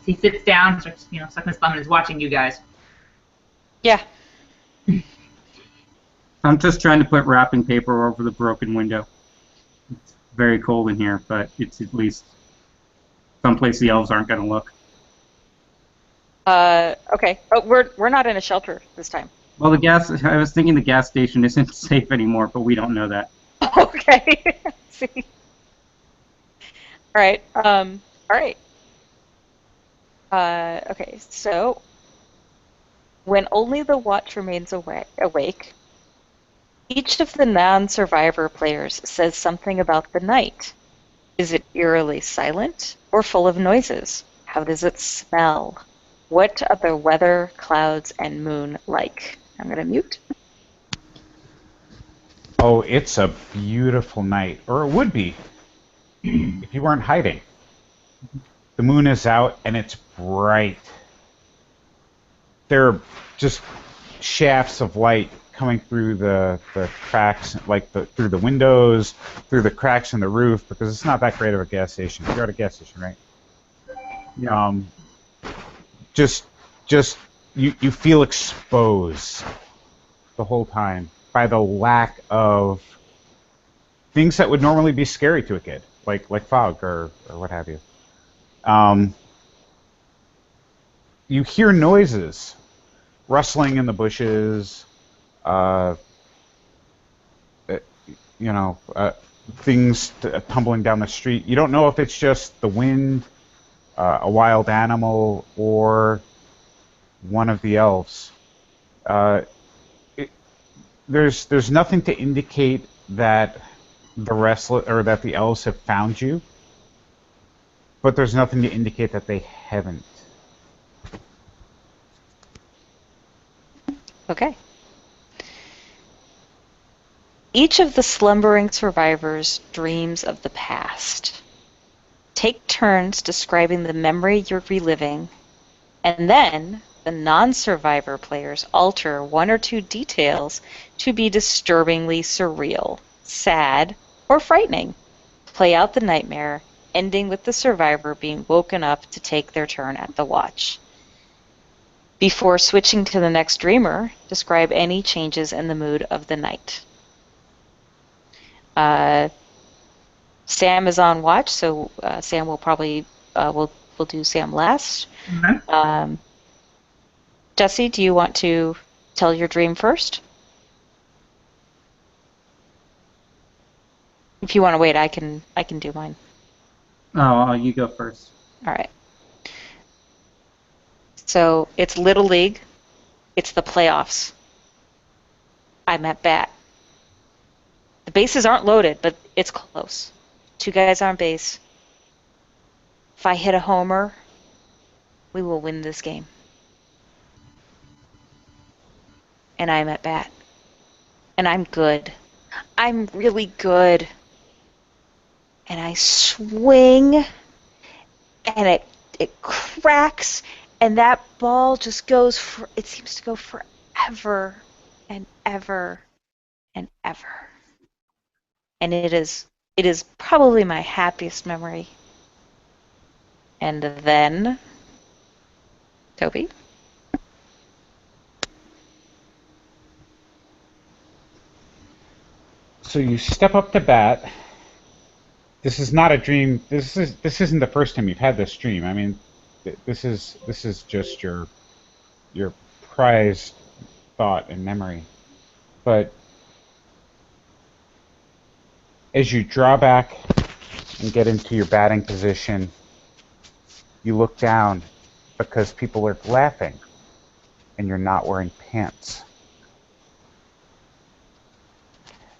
S3: he sits down, starts sucking his thumb, and is watching you guys.
S1: Yeah.
S2: I'm just trying to put wrapping paper over the broken window. It's very cold in here, but it's at least someplace the elves aren't going to look.
S1: Okay. Oh, we're not in a shelter this time.
S2: Well, I was thinking the gas station isn't safe anymore, but we don't know that.
S1: Okay. See. All right. All right. Okay. So when only the watch remains awake, each of the non-survivor players says something about the night. Is it eerily silent or full of noises? How does it smell? What are the weather, clouds, and moon like? I'm going to mute.
S4: Oh, it's a beautiful night, or it would be if you weren't hiding. The moon is out and it's bright. There are just shafts of light coming through the cracks, like through the windows, through the cracks in the roof, because it's not that great of a gas station. You're at a gas station, right?
S2: Yeah.
S4: Just you feel exposed the whole time by the lack of things that would normally be scary to a kid, like fog or what have you. You hear noises, rustling in the bushes, uh, things tumbling down the street. You don't know if it's just the wind, a wild animal, or one of the elves. There's nothing to indicate that the Restless or that the elves have found you, but there's nothing to indicate that they haven't.
S1: Okay. Each of the slumbering survivors dreams of the past. Take turns describing the memory you're reliving, and then the non-survivor players alter one or two details to be disturbingly surreal, sad, or frightening. Play out the nightmare, ending with the survivor being woken up to take their turn at the watch. Before switching to the next dreamer, describe any changes in the mood of the night. Sam is on watch, so Sam will probably we'll do Sam last.
S3: Mm-hmm.
S1: Jesse, do you want to tell your dream first? If you want to wait, I can do mine.
S2: Oh, you go first.
S1: All right. So it's Little League. It's the playoffs. I'm at bat. The bases aren't loaded, but it's close. Two guys on base. If I hit a homer, we will win this game. And I'm at bat. And I'm good. I'm really good. And I swing, and it cracks, and that ball just goes for, it seems to go forever and ever and ever. And it is probably my happiest memory. And then, Toby?
S4: So you step up to bat. This is not a dream. This isn't the first time you've had this dream. I mean, this is just your prized thought and memory. But as you draw back and get into your batting position, you look down because people are laughing and you're not wearing pants.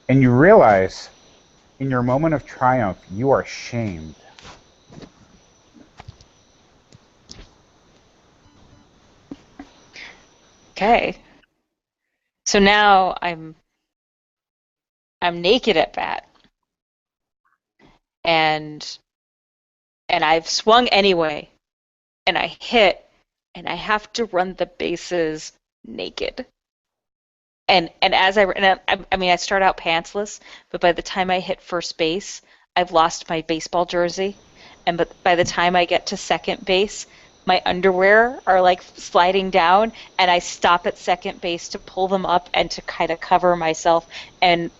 S4: And you realize in your moment of triumph, you are shamed.
S1: Okay. So now I'm naked at bat. And I've swung anyway. and I hit, and I have to run the bases naked. And as I mean, I start out pantsless, but by the time I hit first base, I've lost my baseball jersey, and but by the time I get to second base, my underwear are like sliding down, and I stop at second base to pull them up and to kind of cover myself. And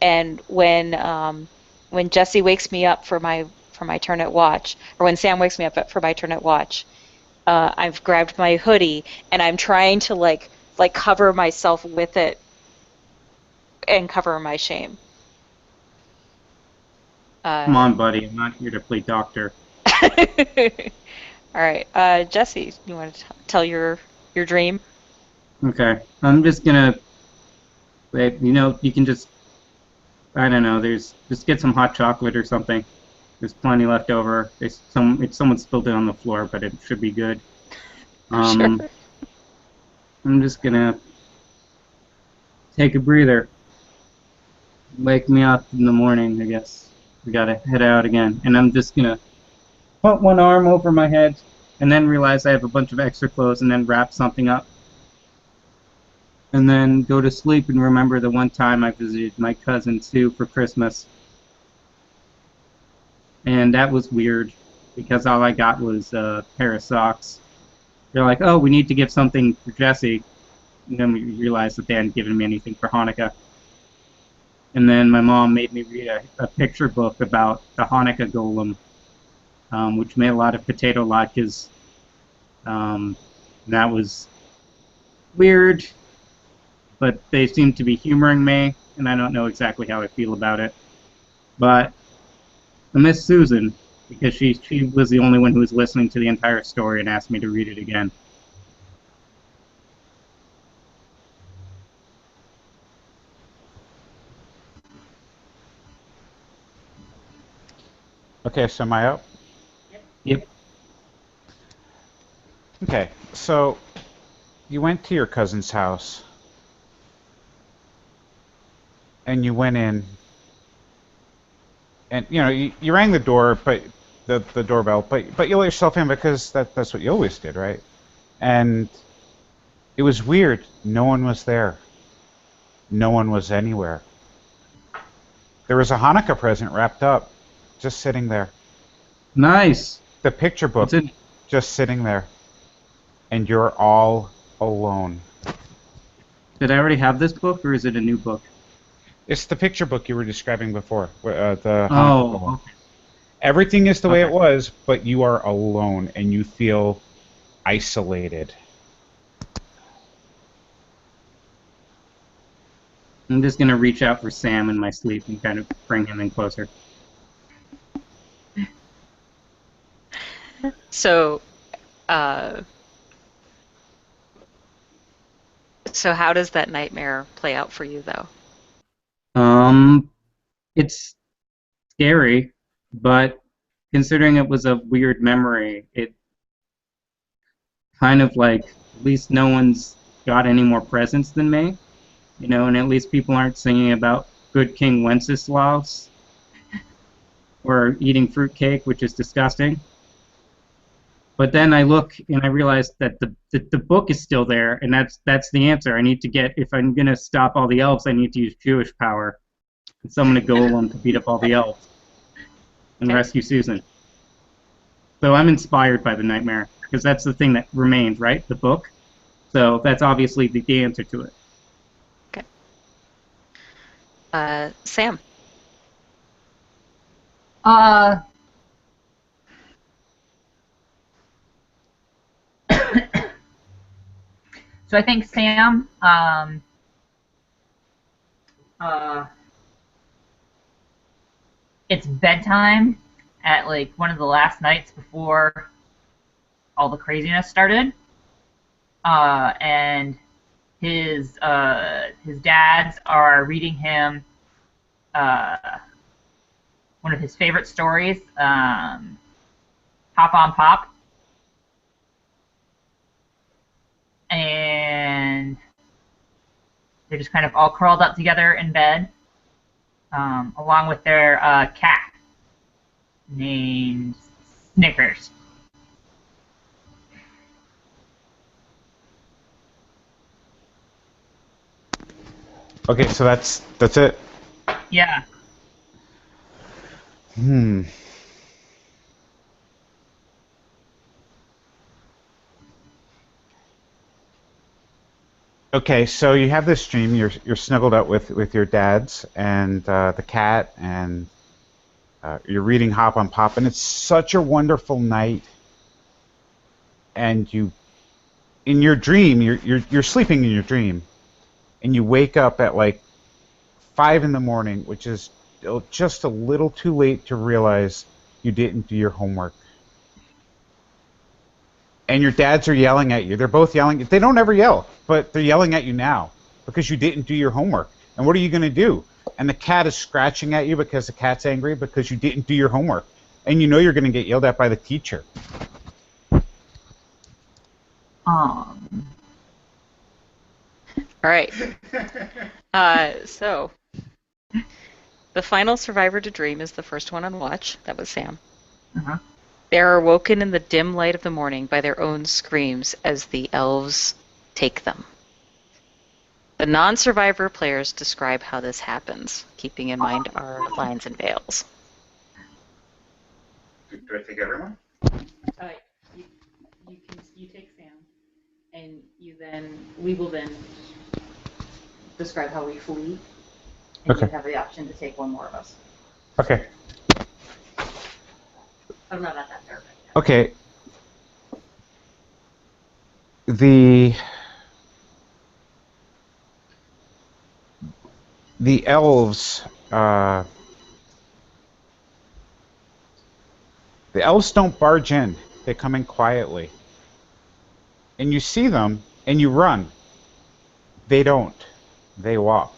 S1: and when Jesse wakes me up for my turn at watch, or when Sam wakes me up for my turn at watch, I've grabbed my hoodie and I'm trying to like cover myself with it and cover my shame.
S2: Come
S1: Uh,
S2: on, buddy. I'm not here to play doctor.
S1: all right, Jesse, you want to tell your dream?
S2: Okay. I'm just gonna, you can just, I don't know, just get some hot chocolate or something. There's plenty left over. Someone spilled it on the floor, but it should be good.
S1: Sure.
S2: Um, I'm just gonna take a breather. Wake me up in the morning, I guess. We gotta head out again. And I'm just gonna put one arm over my head and then realize I have a bunch of extra clothes and then wrap something up. And then go to sleep and remember the one time I visited my cousin Sue for Christmas. And that was weird because all I got was a pair of socks. They're like, oh, we need to give something for Jesse. And then we realized that they hadn't given me anything for Hanukkah. And then my mom made me read a picture book about the Hanukkah golem, which made a lot of potato latkes. That was weird, but they seem to be humoring me, and I don't know exactly how I feel about it. But I miss Susan because she was the only one who was listening to the entire story and asked me to read it again.
S4: Okay, so am I up?
S2: Yep.
S4: Okay, so you went to your cousin's house and you went in and you rang the door, but the doorbell, but you let yourself in because that's what you always did, right? And it was weird. No one was there. No one was anywhere. There was a Hanukkah present wrapped up, just sitting there.
S2: Nice.
S4: The picture book
S2: What's in?
S4: just sitting there. And you're all alone.
S2: Did I already have this book, or is it a new book?
S4: It's the picture book you were describing before, the Hanukkah one.
S2: Oh,
S4: Everything is the way it
S2: okay.
S4: was, but you are alone and you feel isolated.
S2: I'm just gonna reach out for Sam in my sleep and kind of bring him in closer.
S1: So, uh, so how does that nightmare play out for you, though?
S2: Um, it's scary, but considering it was a weird memory, it kind of like at least no one's got any more presents than me, and at least people aren't singing about good King Wenceslaus or eating fruitcake, which is disgusting. But then I look and I realize that the book is still there, and that's the answer. I need to get if I'm gonna stop all the elves, I need to use Jewish power and summon a golem to beat up all the elves and
S1: Okay.
S2: rescue Susan. So I'm inspired by the nightmare because that's the thing that remains, right? The book. So that's obviously the answer to it.
S1: Okay. Sam.
S3: Uh, so I think Sam, uh, it's bedtime at like one of the last nights before all the craziness started. And his dads are reading him uh, one of his favorite stories, Pop on Pop, and they're just kind of all curled up together in bed, along with their cat named Snickers.
S4: Okay, so that's it.
S3: Yeah.
S4: Hmm. Okay, so you have this dream. You're snuggled up with your dads and the cat, and you're reading Hop on Pop, and it's such a wonderful night. And you, in your dream, you're sleeping in your dream, and you wake up at like 5 in the morning, which is just a little too late to realize you didn't do your homework. And your dads are yelling at you. They're both yelling. They don't ever yell, but they're yelling at you now because you didn't do your homework. And what are you going to do? And the cat is scratching at you because the cat's angry because you didn't do your homework. And you know you're going to get yelled at by the teacher.
S1: All right. So the final survivor to dream is the first one on watch. That was Sam.
S3: Uh-huh.
S1: They are awoken in the dim light of the morning by their own screams as the elves take them. The non-survivor players describe how this happens, keeping in mind our lines and veils.
S4: Do I take everyone?
S1: You take Sam, and we will then describe how we flee, and
S4: Okay.
S1: you have the option to take one more of us.
S4: Okay.
S1: I'm not at that fair.
S4: Okay. The elves, the elves don't barge in. They come in quietly. And you see them, and you run. They don't. They walk.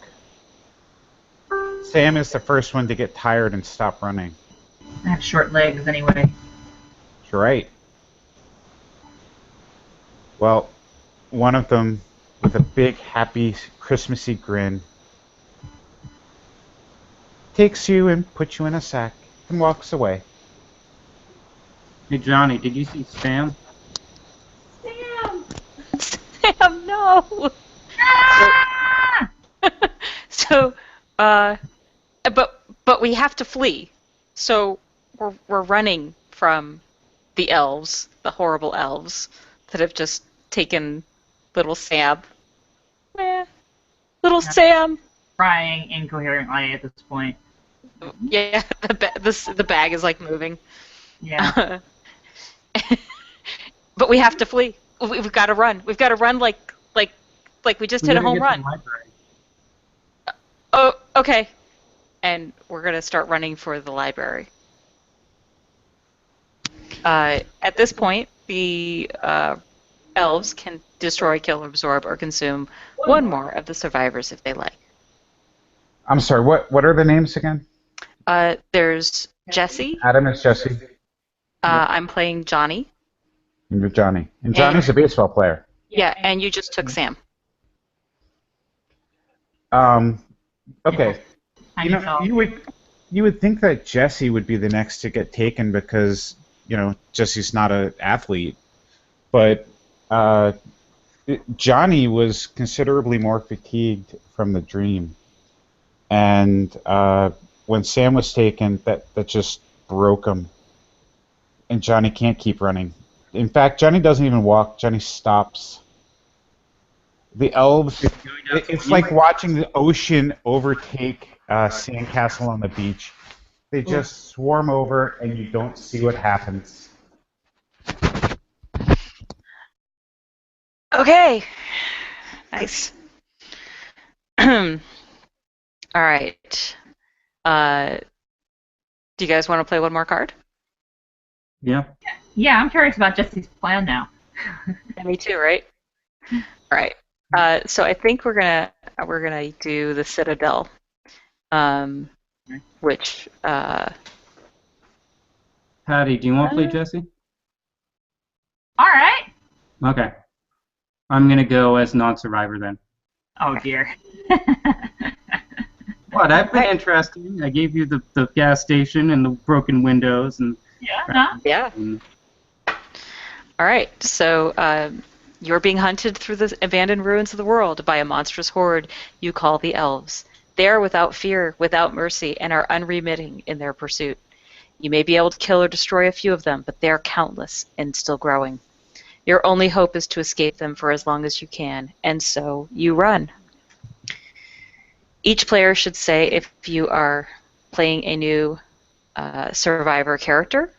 S4: Sam is the first one to get tired and stop running.
S3: I have short legs anyway.
S4: That's right. Well, one of them, with a big, happy, Christmassy grin, takes you and puts you in a sack and walks away.
S2: Hey, Johnny, did you see Sam?
S1: Sam! Sam, no!
S3: Ah!
S1: So, but we have to flee. So we're running from the elves, the horrible elves that have just taken little Sam. Little Sam.
S3: Crying incoherently at this point.
S1: Yeah, the bag is like moving.
S3: Yeah.
S1: But we have to flee. We've got to run. We've got to run like we just hit a home run. Oh, okay. And we're going to start running for the library. At this point, the elves can destroy, kill, absorb, or consume one more of the survivors if they like.
S4: I'm sorry, what are the names again?
S1: There's Jesse.
S4: Adam is Jesse.
S1: I'm playing Johnny.
S4: And you're Johnny. And Johnny's a baseball player.
S1: Yeah, and you just took Sam.
S4: Okay. You know, you would think that Jesse would be the next to get taken because, you know, Jesse's not an athlete. But Johnny was considerably more fatigued from the dream. And when Sam was taken, that just broke him. And Johnny can't keep running. In fact, Johnny doesn't even walk. Johnny stops. The elves, it's like watching the ocean overtake sandcastle on the beach. They just swarm over and you don't see what happens.
S1: Okay. Nice. All right. Do you guys want to play one more card?
S2: Yeah.
S3: Yeah, I'm curious about Jesse's plan now.
S1: Me too, right? All right. So I think we're gonna do the Citadel, which
S2: Patty, do you want to play Jesse?
S3: All right.
S2: Okay. I'm going to go as non-survivor then.
S3: Oh, dear.
S2: What? I've been interesting. I gave you the gas station and the broken windows and
S3: Yeah, no.
S1: yeah. All right. So You're being hunted through the abandoned ruins of the world by a monstrous horde you call the elves. They are without fear, without mercy, and are unremitting in their pursuit. You may be able to kill or destroy a few of them, but they are countless and still growing. Your only hope is to escape them for as long as you can, and so you run. Each player should say if you are playing a new survivor character,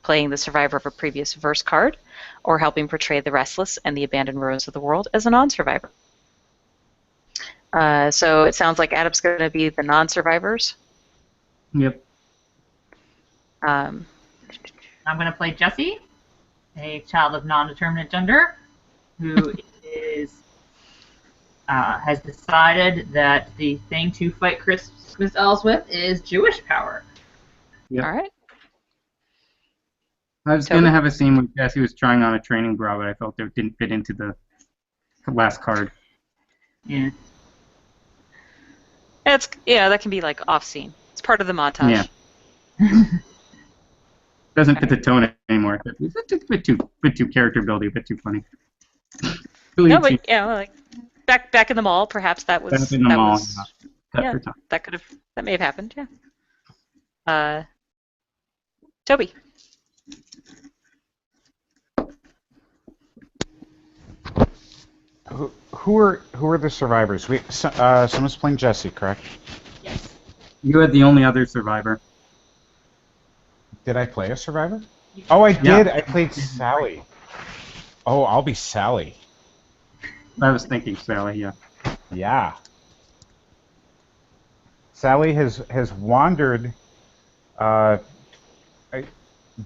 S1: playing the survivor of a previous verse card, or helping portray the Restless and the abandoned ruins of the world as a non-survivor. So it sounds like Adam's going to be the non-survivors.
S2: Yep.
S3: I'm going to play Jessie, a child of non-determinate gender, who has decided that the thing to fight Christmas elves with is Jewish power.
S2: Yep.
S1: All right.
S2: I was
S1: Toby?
S2: going to have a scene where Jesse was trying on a training bra, but I felt it didn't fit into the last card.
S3: Yeah.
S1: That can be like off scene. It's part of the montage.
S2: Yeah. Doesn't fit the tone anymore. It's a bit too character building, a bit too funny. Really
S1: No, but like back in the mall, perhaps that was
S2: in the
S1: that
S2: mall,
S1: was
S2: yeah.
S1: that may have happened. Yeah. Toby.
S4: Who are the survivors? Someone's playing Jesse, correct?
S3: Yes.
S2: You had the only other survivor.
S4: Did I play a survivor? Oh, I did. I played Sally. Oh, I'll be Sally.
S2: I was thinking Sally, yeah.
S4: Yeah. Sally has wandered,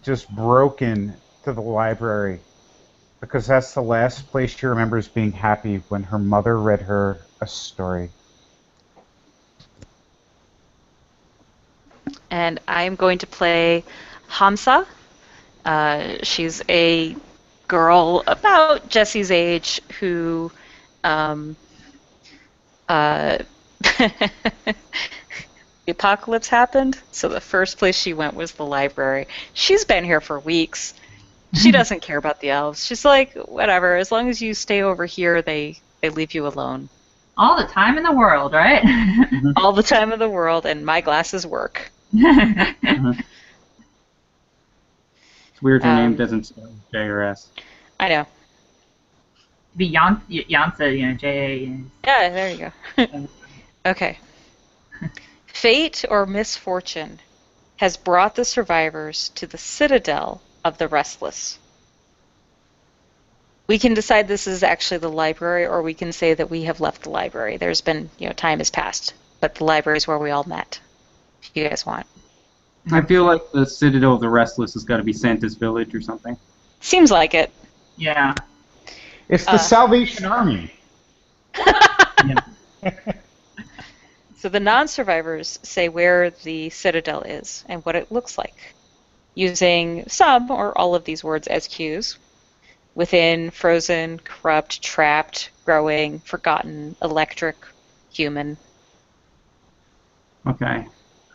S4: just broken to the library, because that's the last place she remembers being happy, when her mother read her a story.
S1: And I'm going to play Hamsa. She's a girl about Jesse's age who the apocalypse happened, so the first place she went was the library. She's been here for weeks. She doesn't care about the elves. She's like, whatever, as long as you stay over here, they leave you alone.
S3: All the time in the world, right?
S1: All the time in the world, and my glasses work.
S2: It's weird her name doesn't spell J or S.
S1: I know.
S3: Be Jansa, J-A.
S1: Yeah, there you go. Okay. Fate or misfortune has brought the survivors to the citadel of the Restless. We can decide this is actually the library, or we can say that we have left the library. There's been, time has passed, but the library is where we all met, if you guys want.
S2: I feel like the Citadel of the Restless has got to be Santa's village or something.
S1: Seems like it.
S3: Yeah.
S4: It's the Salvation Army.
S1: So the non-survivors say where the citadel is and what it looks like, using some or all of these words as cues. Within, frozen, corrupt, trapped, growing, forgotten, electric, human.
S2: Okay.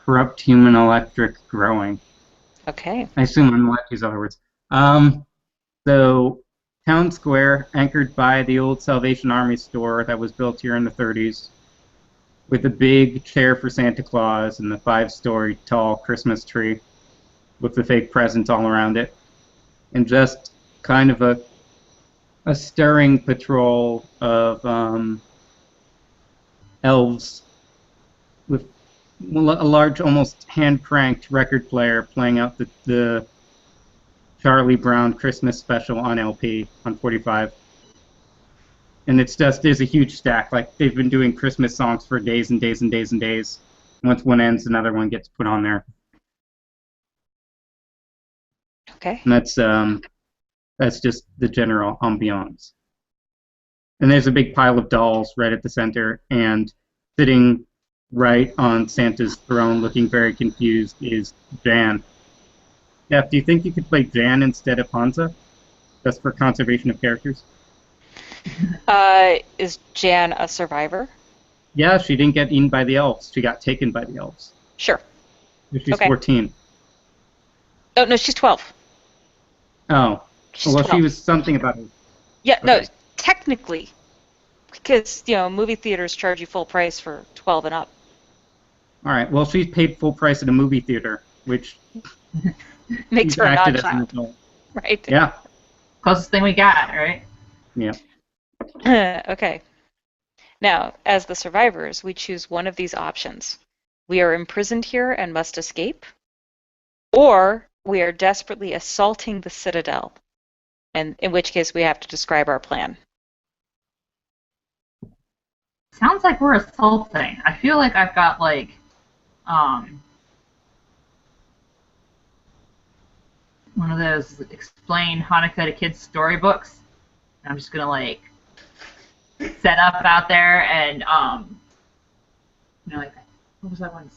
S2: Corrupt, human, electric, growing.
S1: Okay.
S2: I assume I'm allowed to use other words. So, town square, anchored by the old Salvation Army store that was built here in the 30s, with a big chair for Santa Claus and the 5-story tall Christmas tree with the fake presents all around it. And just kind of a stirring patrol of elves with a large, almost hand-cranked record player playing out the Charlie Brown Christmas special on LP, on 45. And there's a huge stack. Like, they've been doing Christmas songs for days and days and days and days. Once one ends, another one gets put on there.
S1: Okay.
S2: And that's just the general ambiance. And there's a big pile of dolls right at the center, and sitting right on Santa's throne, looking very confused, is Jan. Jeff, do you think you could play Jan instead of Hansa? Just for conservation of characters?
S1: Is Jan a survivor?
S2: Yeah, she didn't get eaten by the elves. She got taken by the elves.
S1: Sure.
S2: She's 14.
S1: Oh, no, she's 12.
S2: Oh.
S1: She's
S2: Well,
S1: 12.
S2: she was something about her
S1: Yeah, no,
S2: Okay.
S1: technically, because movie theaters charge you full price for 12 and up.
S2: All right. Well, she's paid full price at a movie theater, which
S1: Makes
S2: she's
S1: her a
S2: acted as an
S1: non-child,
S2: adult.
S1: right?
S2: Yeah.
S3: Closest thing we got, right?
S2: Yeah.
S1: Okay. Now, as the survivors, we choose one of these options. We are imprisoned here and must escape, or we are desperately assaulting the Citadel, and in which case we have to describe our plan.
S3: Sounds like we're assaulting. I feel like I've got like one of those explain Hanukkah to kids storybooks. I'm just gonna like set up out there and like what was that one?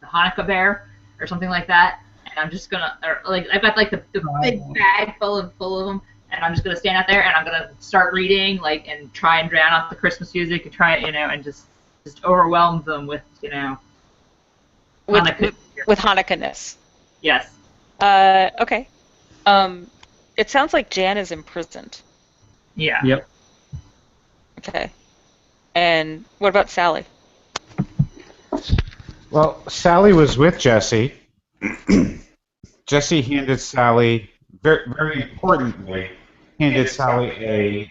S3: The Hanukkah bear or something like that. And I'm just gonna like I've got like the big bag full of them, and I'm just gonna stand out there and I'm gonna start reading like and try and drown out the Christmas music and try and just overwhelm them with
S1: With
S3: Hanukkah.
S1: with Hanukkah-ness.
S3: Yes.
S1: Okay. It sounds like Jan is imprisoned.
S3: Yeah.
S2: Yep.
S1: Okay. And what about Sally?
S4: Well, Sally was with Jesse. Jesse handed Sally, very, very importantly, handed Sally a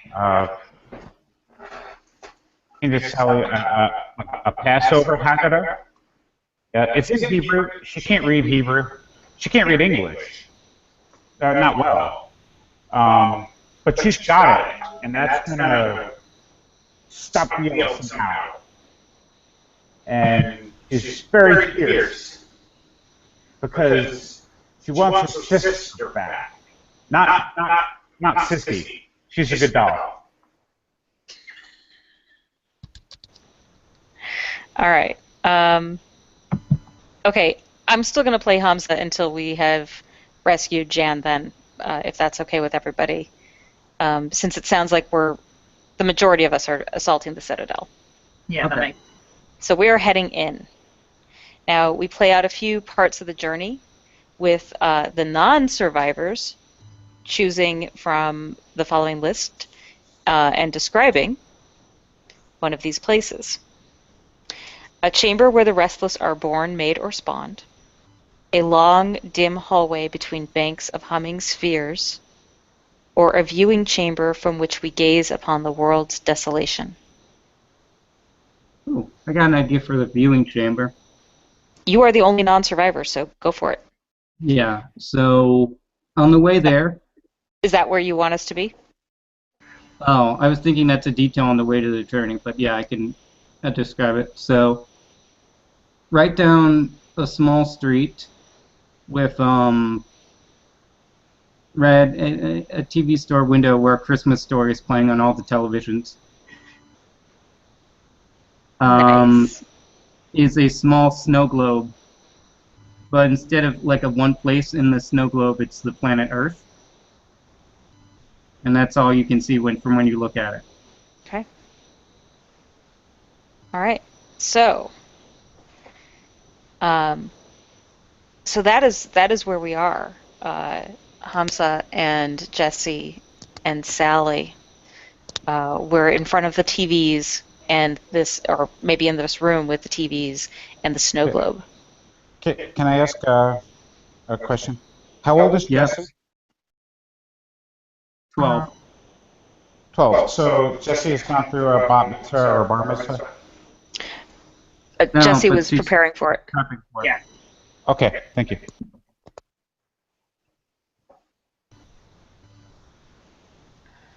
S4: Passover Haggadah. It's in Hebrew. She can't read Hebrew. She can't read English. Not well. But she's got it, and that's gonna stop the else somehow. And she's very fierce because she wants her sister back. Not Sissy. She's a good dog.
S1: All right. Okay. I'm still going to play Hamza until we have rescued Jan then, if that's okay with everybody. Since it sounds like the majority of us are assaulting the Citadel.
S3: Yeah.
S2: Okay.
S3: That makes
S1: So we are heading in. Now, we play out a few parts of the journey with the non-survivors choosing from the following list and describing one of these places. A chamber where the restless are born, made, or spawned. A long, dim hallway between banks of humming spheres. Or a viewing chamber from which we gaze upon the world's desolation.
S2: Ooh, I got an idea for the viewing chamber.
S1: You are the only non-survivor, so go for it.
S2: Yeah. So on the way there,
S1: Is that where you want us to be?
S2: oh, I was thinking that's a detail on the way to the journey, but yeah, I can describe it. So right down a small street with a TV store window where a Christmas Story is playing on all the televisions.
S1: Nice.
S2: Is a small snow globe, but instead of like a one place in the snow globe, it's the planet Earth, and that's all you can see from when you look at it.
S1: Okay. All right. So, so that is where we are. Hamza and Jesse and Sally. We're in front of the TVs and or maybe in this room with the TVs and the snow globe.
S4: Can I ask a question? How old is
S2: Yes.
S4: Jesse?
S2: 12.
S4: 12. So Jesse has gone through a bat mitzvah or a bar mitzvah?
S2: No,
S1: Jesse
S2: but
S1: was
S2: she's
S1: preparing for it.
S2: prepping for it.
S3: Yeah.
S4: Okay, thank you.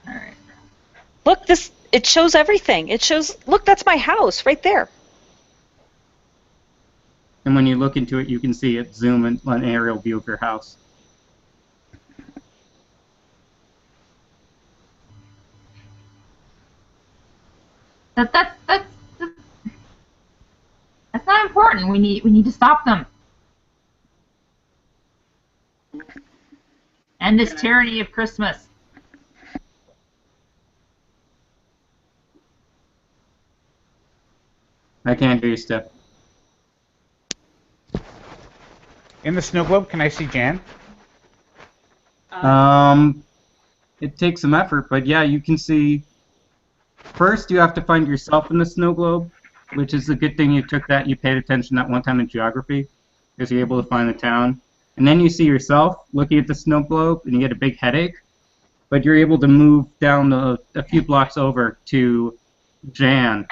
S3: all right.
S1: Look, it shows everything. It shows, look, that's my house right there.
S2: And when you look into it, you can see it zoom in an aerial view of your house.
S3: That's not important. We need to stop them. End this tyranny of Christmas.
S2: I can't hear you, Steph.
S4: In the snow globe, can I see Jan?
S2: Um, it takes some effort, but yeah, you can see. First, you have to find yourself in the snow globe, which is a good thing you took that. You paid attention that one time in geography, because you're able to find the town. And then you see yourself looking at the snow globe, and you get a big headache. But you're able to move down a few blocks over to Jan.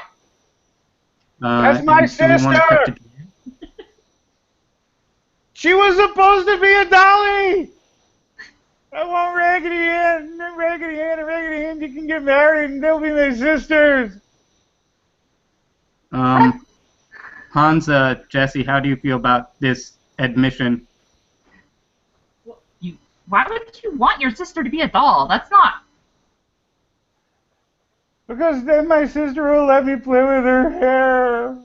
S4: That's my
S2: And do we want to cut to
S4: sister! She was supposed to be a dolly! I want Raggedy Ann, and Raggedy Ann, and Raggedy Ann, you can get married and they'll be my sisters!
S2: Hans, Jesse, how do you feel about this admission?
S3: Why would you want your sister to be a doll? That's not.
S4: Because then my sister will let me play with her hair.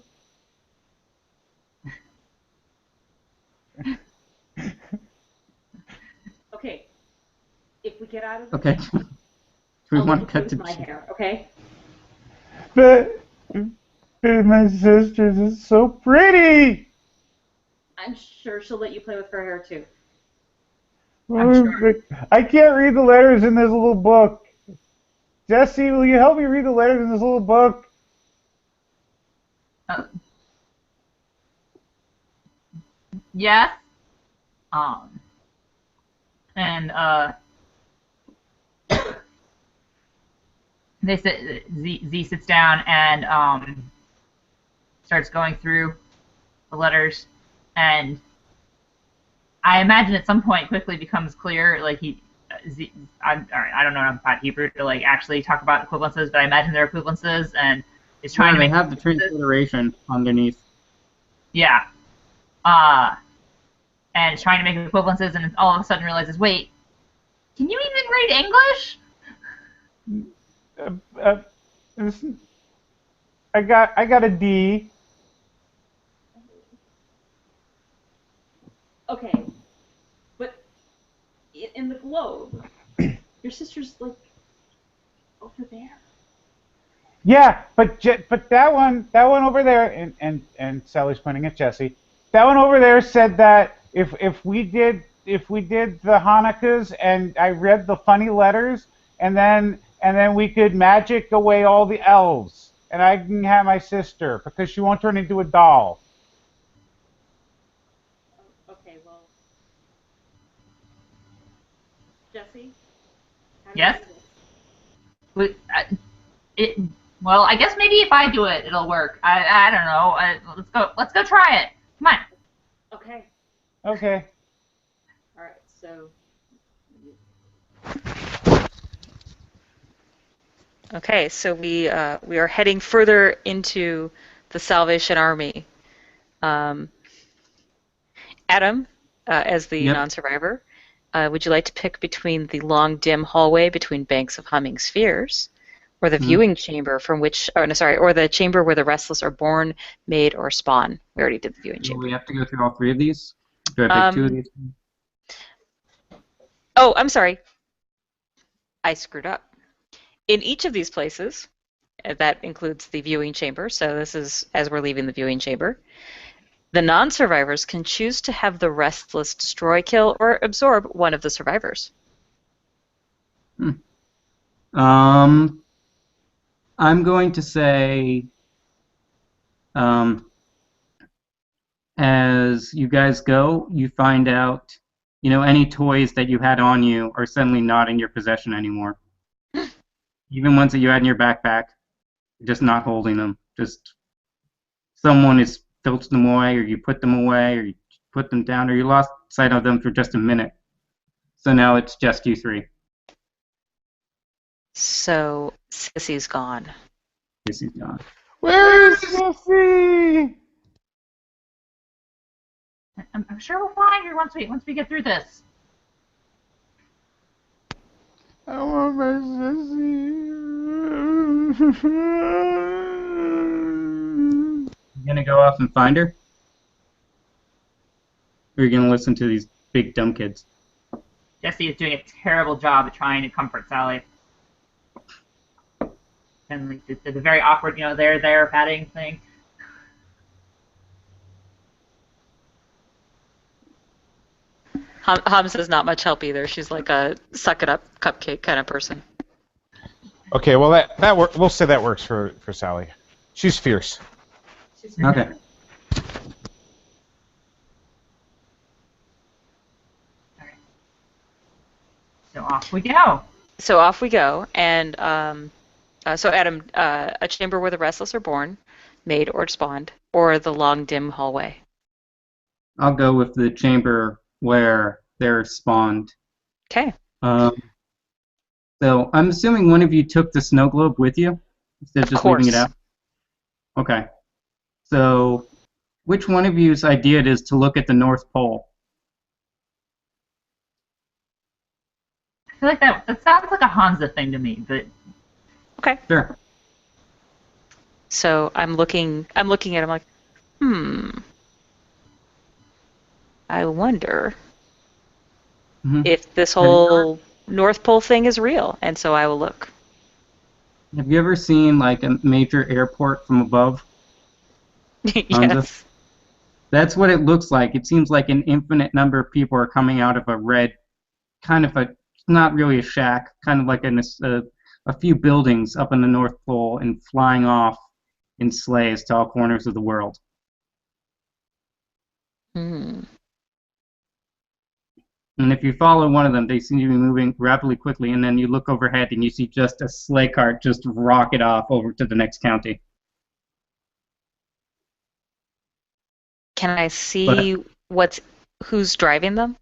S5: Okay. If we get out of
S2: Okay. Do we
S5: I'll
S2: want
S5: let
S2: to
S5: you
S2: cut
S5: play
S2: to
S5: with my hair, okay?
S4: But my sister's is so pretty.
S5: I'm sure she'll let you play with her hair too.
S3: I'm sure.
S4: I can't read the letters in this little book. Jesse, will you help me read the letters in this little book?
S3: Yes. And they sit. Z sits down and starts going through the letters, and I imagine at some point quickly becomes clear, like all right, I don't know enough about Hebrew to like actually talk about equivalences, but I imagine there are equivalences, and is trying to
S2: they
S3: make
S2: have the transliteration underneath.
S3: Yeah. And is trying to make equivalences, and all of a sudden realizes, wait, can you even read English?
S4: I got a D.
S5: Okay. But in the globe, your sister's like over there.
S4: Yeah, but that one over there, and Sally's pointing at Jesse. That one over there said that if we did the Hanukkahs and I read the funny letters, and then we could magic away all the elves, and I can have my sister because she won't turn into a doll.
S5: Okay, well, Jesse, how do we
S3: Yes.
S5: do this?
S3: It, well, I guess maybe if I do it, it'll work. I don't know. Let's go try it. Come on.
S5: Okay.
S4: Okay.
S5: All right. So.
S1: Okay, so we are heading further into the Salvation Army. Adam, as the
S2: Yep.
S1: non-survivor, would you like to pick between the long, dim hallway between banks of humming spheres, or the viewing chamber from which, or no, sorry, or the chamber where the restless are born, made, or spawn? We already did the viewing
S2: Do
S1: chamber.
S2: we have to go through all three of these? Do I pick two of these?
S1: Oh, I'm sorry. I screwed up. In each of these places, that includes the viewing chamber, so this is as we're leaving the viewing chamber, the non-survivors can choose to have the restless destroy, kill, or absorb one of the survivors.
S2: I'm going to say, as you guys go, you find out, any toys that you had on you are suddenly not in your possession anymore. Even ones that you had in your backpack, you're just not holding them. Just someone has filched them away, or you put them away, or you put them down, or you lost sight of them for just a minute. So now it's just you three.
S1: So Sissy's gone.
S2: This is gone.
S4: Where is Jesse?
S3: I'm sure we'll find her once we get through this.
S4: I want my Sissy.
S2: You gonna go off and find her? Or are you gonna listen to these big dumb kids?
S3: Jesse is doing a terrible job at trying to comfort Sally. And like the very awkward, there patting thing.
S1: Hamza's not much help either. She's like a suck it up cupcake kind of person.
S4: Okay, well we'll say that works for Sally. She's fierce.
S2: Okay.
S3: So off we go.
S1: So off we go, and so Adam, a chamber where the restless are born, made or spawned, or the long dim hallway.
S2: I'll go with the chamber where they're spawned.
S1: Okay.
S2: So I'm assuming one of you took the snow globe with you instead of just leaving it out. Okay. So which one of you's idea it is to look at the North Pole?
S3: I feel like that sounds like a Hansa thing to me, but
S1: Okay.
S2: Sure.
S1: So I'm looking at him like, I wonder if this whole North Pole thing is real, and so I will look.
S2: Have you ever seen like a major airport from above?
S1: Yes.
S2: That's what it looks like. It seems like an infinite number of people are coming out of a red, kind of not really a shack, kind of like a few buildings up in the North Pole and flying off in sleighs to all corners of the world.
S1: Hmm.
S2: And if you follow one of them, they seem to be moving rapidly quickly, and then you look overhead and you see just a sleigh cart just rocket off over to the next county.
S1: Can I see who's driving them?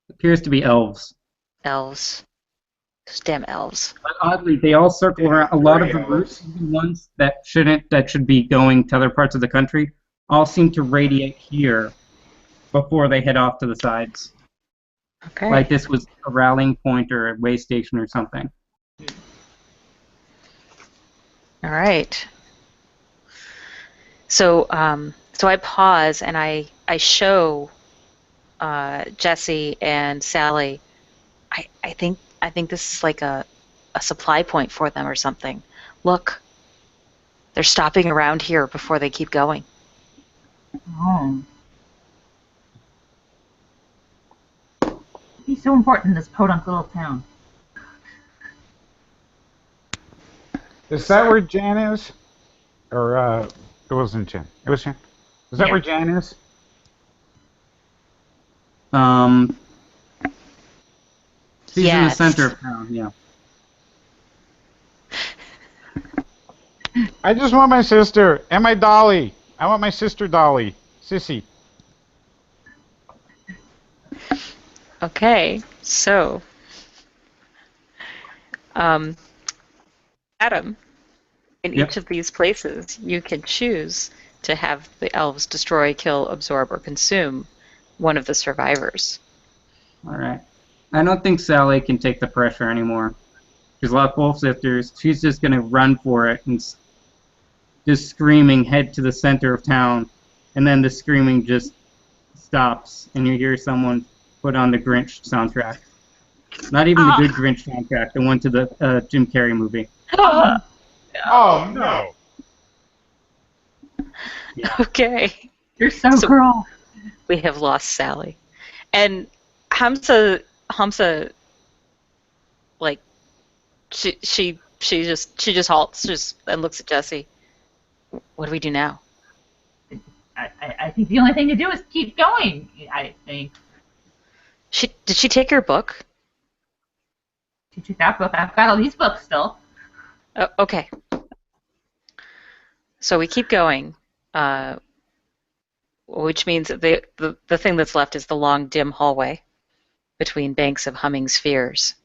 S2: Appears to be elves.
S1: Elves. Those damn elves.
S2: But oddly, they all circle around. A lot of the routes, even ones that should be going to other parts of the country, all seem to radiate here before they head off to the sides.
S1: Okay.
S2: Like this was a rallying point or a way station or something.
S1: All right. So so I pause and I show Jesse and Sally. I think this is like a supply point for them or something. Look, they're stopping around here before they keep going.
S3: oh. He's so important in this podunk little town.
S4: Is that where Jan is? Or it wasn't Jan. It was Jan. Is that where Jan is?
S2: She's in the
S1: Yes.
S2: center of town, yeah.
S4: I just want my sister and my dolly. I want my sister dolly. Sissy.
S1: Okay, so Adam, in
S2: Yep.
S1: each of these places, you can choose to have the elves destroy, kill, absorb, or consume one of the survivors.
S2: All right. I don't think Sally can take the pressure anymore. She's lost both sisters. She's just going to run for it and just screaming, head to the center of town. And then the screaming just stops, and you hear someone put on the Grinch soundtrack. Not even the good Grinch soundtrack, the one to the Jim Carrey movie.
S4: Oh no!
S1: Okay.
S3: You're so girl.
S1: We have lost Sally. And Hamza, like, she just halts and looks at Jesse. What do we do now?
S3: I think the only thing to do is keep going. I think.
S1: Did she take your book?
S3: She took that book. I've got all these books still.
S1: Oh, okay. So we keep going, which means that the thing that's left is the long, dim hallway between banks of humming spheres.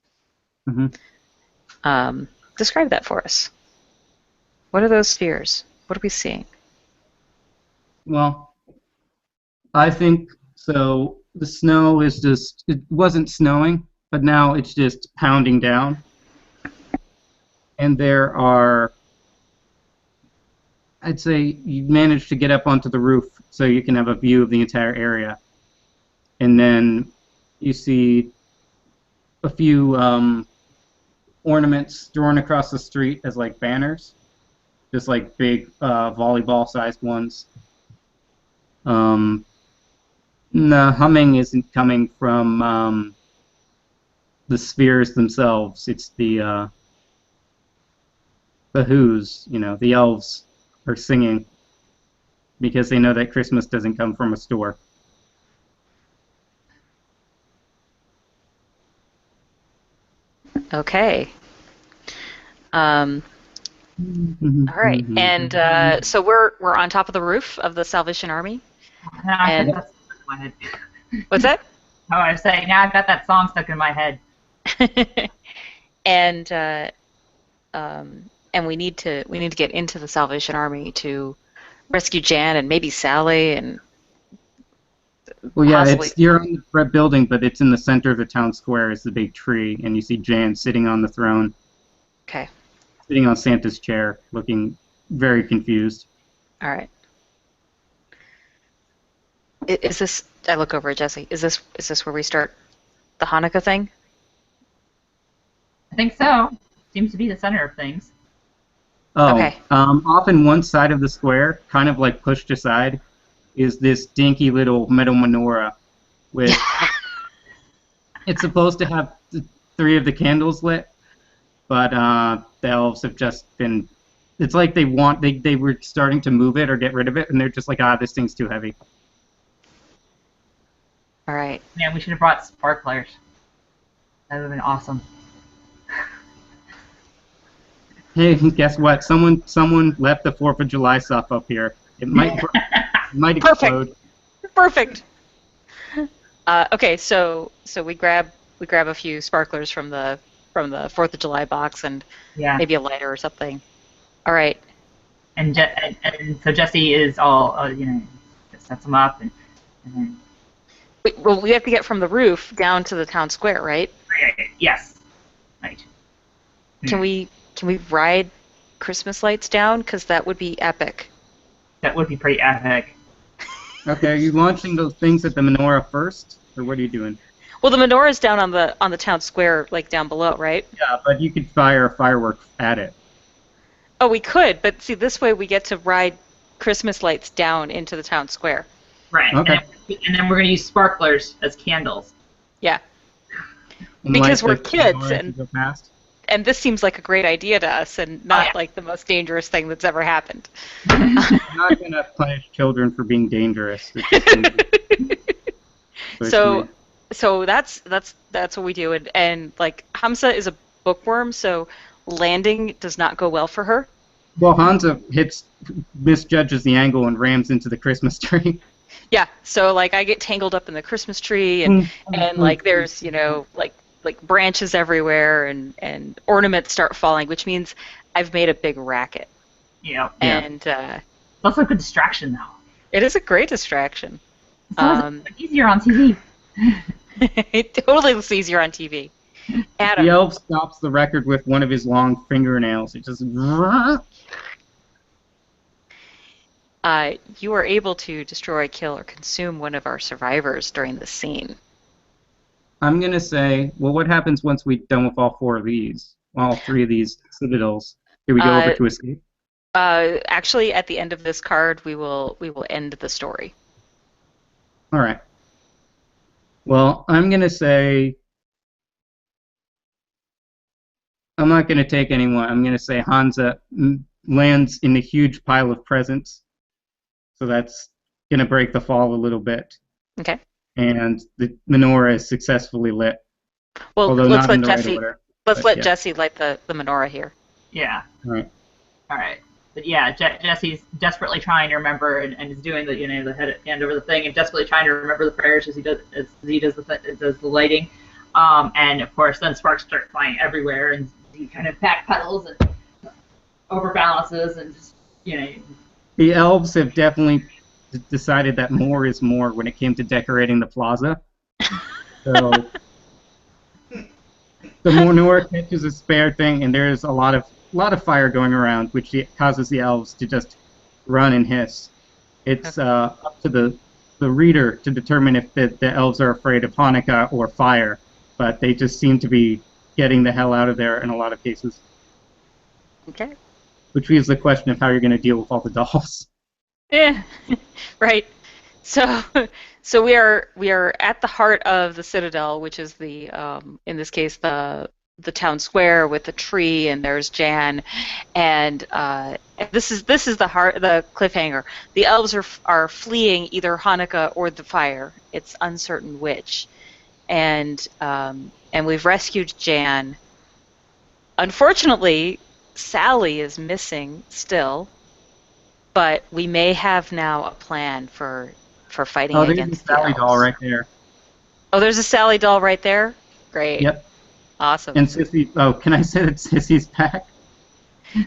S2: Mm-hmm.
S1: Describe that for us. What are those spheres? What are we seeing?
S2: Well, I think so. The snow is just, it wasn't snowing, but now it's just pounding down. And there are, I'd say you managed to get up onto the roof so you can have a view of the entire area. And then you see a few ornaments drawn across the street as like banners, just like big volleyball-sized ones. And The humming isn't coming from the spheres themselves. It's the Who's, the elves are singing because they know that Christmas doesn't come from a store.
S1: Okay. All right. And so we're on top of the roof of the Salvation Army.
S3: Now I've
S1: And
S3: got that stuck in my head.
S1: what's that?
S3: Oh, I was saying, now I've got that song stuck in my head.
S1: and and we need to get into the Salvation Army to rescue Jan and maybe Sally and
S2: Well, yeah,
S1: possibly.
S2: you're on the red building, but it's in the center of the town square is the big tree, and you see Jan sitting on the throne,
S1: Okay.
S2: sitting on Santa's chair, looking very confused.
S1: All right. Is this? I look over at Jesse. Is this where we start the Hanukkah thing?
S3: I think so. Seems to be the center of things.
S2: Oh,
S1: Okay.
S2: Off in one side of the square, kind of like pushed aside, is this dinky little metal menorah with. It's supposed to have three of the candles lit, but the elves have just been. It's like they were starting to move it or get rid of it, and they're just like, this thing's too heavy.
S1: All right.
S3: Man, we should have brought sparklers. That would have been awesome.
S2: Hey, guess what? Someone left the 4th of July stuff up here. It might explode.
S1: Perfect. Okay, so we grab a few sparklers from the 4th of July box and
S3: Yeah.
S1: maybe a lighter or something. All right.
S3: And so Jesse is all, sets them up and then.
S1: Well, we have to get from the roof down to the town square, right?
S3: Yes. Right.
S1: Can we ride Christmas lights down? Because that would be epic.
S3: That would be pretty epic.
S2: Okay, are you launching those things at the menorah first, or what are you doing?
S1: Well, the menorah is down on the town square, like down below, right?
S2: Yeah, but you could fire a firework at it.
S1: Oh, we could, but see, this way we get to ride Christmas lights down into the town square.
S3: Right.
S2: Okay.
S3: And then we're going to use sparklers as candles.
S1: Yeah.
S2: And
S1: Because
S2: light
S1: we're
S2: the
S1: kids,
S2: menorah as you go past.
S1: and this seems like a great idea to us, and not
S3: yeah.
S1: like the most dangerous thing that's ever happened.
S2: I'm not gonna punish children for being dangerous.
S1: So that's what we do, and like Hamza is a bookworm, so landing does not go well for her.
S2: Well, Hansa misjudges the angle and rams into the Christmas tree.
S1: Yeah, so like I get tangled up in the Christmas tree, and like there's like branches everywhere, and ornaments start falling, which means I've made a big racket.
S3: Yeah.
S1: And
S3: It's also a good distraction, though.
S1: it is a great distraction.
S3: It's easier on TV.
S1: It totally looks easier on TV. Adam,
S2: The elf stops the record with one of his long fingernails. It just.
S1: you are able to destroy, kill, or consume one of our survivors during the scene.
S2: I'm gonna say, well, what happens once we're done with all three of these citadels? Do we go over to escape?
S1: Actually, at the end of this card, we will end the story.
S2: All right. Well, I'm gonna say. I'm not gonna take anyone. I'm gonna say Hansa lands in a huge pile of presents. So that's going to break the fall a little bit.
S1: Okay.
S2: And the menorah is successfully lit.
S1: Well,
S2: although
S1: let's
S2: not in
S1: let
S2: the right
S1: Jesse
S2: order.
S1: let Jesse light the menorah here.
S3: Yeah.
S2: All right.
S3: All right. But yeah, Jesse's desperately trying to remember and is doing the the hand over the thing and desperately trying to remember the prayers as he does the lighting. And of course then sparks start flying everywhere and he kind of backpedals and overbalances and just
S2: The elves have definitely decided that more is more when it came to decorating the plaza. So the menorah catches a spare thing, and there's a lot of fire going around, which causes the elves to just run and hiss. It's up to the reader to determine if the elves are afraid of Hanukkah or fire, but they just seem to be getting the hell out of there in a lot of cases.
S1: Okay.
S2: Which leaves the question of how you're going to deal with all the dolls.
S1: Yeah, right. So So we are at the heart of the Citadel, which is the in this case the town square with the tree, and there's Jan, and this is the cliffhanger. The elves are fleeing either Hanukkah or the fire. It's uncertain which, and we've rescued Jan. Unfortunately, Sally is missing still, but we may have now a plan for fighting
S2: Oh, there's the
S1: against the
S2: Sally doll
S1: elves.
S2: right there.
S1: Oh, there's a Sally doll right there? Great.
S2: Yep.
S1: Awesome.
S2: And Sissy. Oh, can I say that Sissy's back?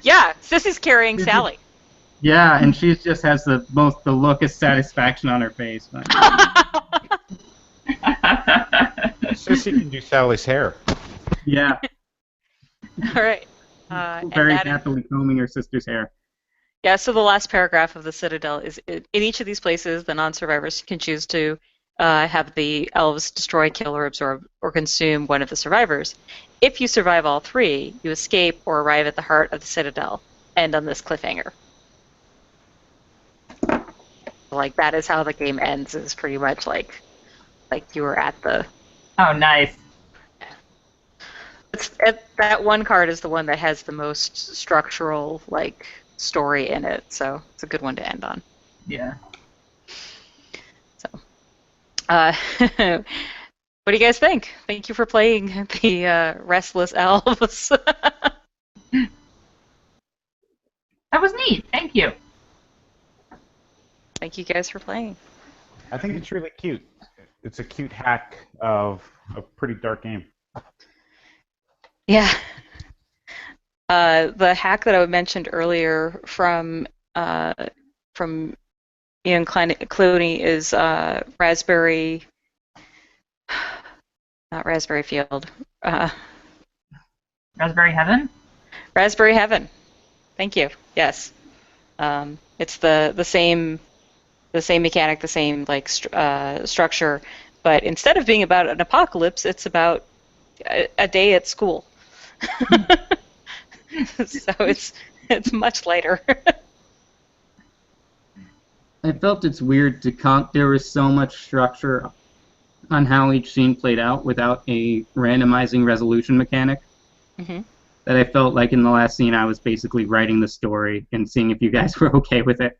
S1: Yeah, Sissy's carrying Sally.
S2: Yeah, and she just has the look of satisfaction on her face.
S4: Sissy can do Sally's hair.
S2: Yeah,
S1: All right. And
S2: very
S1: that is-
S2: happily combing her sister's hair.
S1: yeah, so the last paragraph of the Citadel is in each of these places, the non-survivors can choose to have the elves destroy, kill, or absorb, or consume one of the survivors. If you survive all three, you escape or arrive at the heart of the Citadel. End on this cliffhanger. Like, that is how the game ends, is pretty much like you were at the...
S3: Oh, nice.
S1: That one card is the one that has the most structural, like, story in it, so it's a good one to end on.
S3: Yeah.
S1: So, what do you guys think? Thank you for playing the Restless Elves.
S3: That was neat. Thank you.
S1: Thank you guys for playing.
S4: I think it's really cute. It's a cute hack of a pretty dark game.
S1: Yeah. The hack that I mentioned earlier from Ian Clooney is Raspberry, not Raspberry Field,
S3: Raspberry Heaven?
S1: Raspberry Heaven. Thank you. Yes. It's the same mechanic, the same like structure, but instead of being about an apocalypse, it's about a day at school. So it's much lighter.
S2: I felt it's weird there was so much structure on how each scene played out without a randomizing resolution mechanic.
S1: Mm-hmm.
S2: That I felt like in the last scene I was basically writing the story and seeing if you guys were okay with it.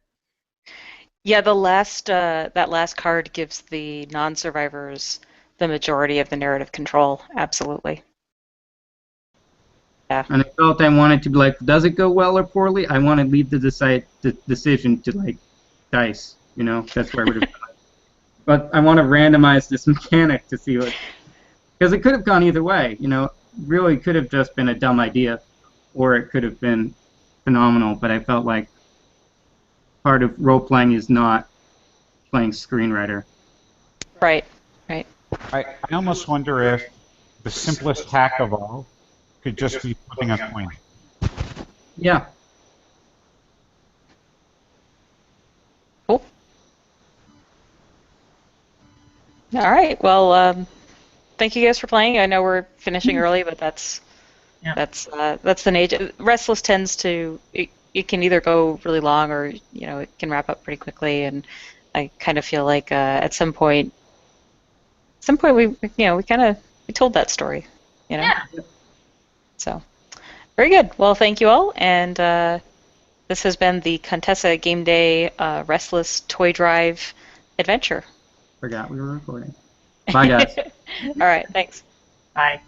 S1: Yeah, that last card gives the non-survivors the majority of the narrative control. Absolutely. Yeah.
S2: And I felt I wanted to be like, does it go well or poorly? I want to leave the decision to like dice. You know, that's where I would have gone. But I want to randomize this mechanic to see what, because it could have gone either way. You know, really could have just been a dumb idea, or it could have been phenomenal. But I felt like part of role playing is not playing screenwriter.
S1: Right. Right.
S4: I almost wonder if the simplest hack of all could just be flipping a coin.
S2: Yeah.
S1: Cool. All right. Well, thank you guys for playing. I know we're finishing early, but that's the nature. Restless tends to it can either go really long or it can wrap up pretty quickly, and I kind of feel like at some point we told that story,
S3: Yeah.
S1: So very good. Well, thank you all, and this has been the Contessa Game Day Restless Toy Drive adventure.
S2: Forgot we were recording. Bye, guys.
S1: All right. Thanks.
S3: Bye.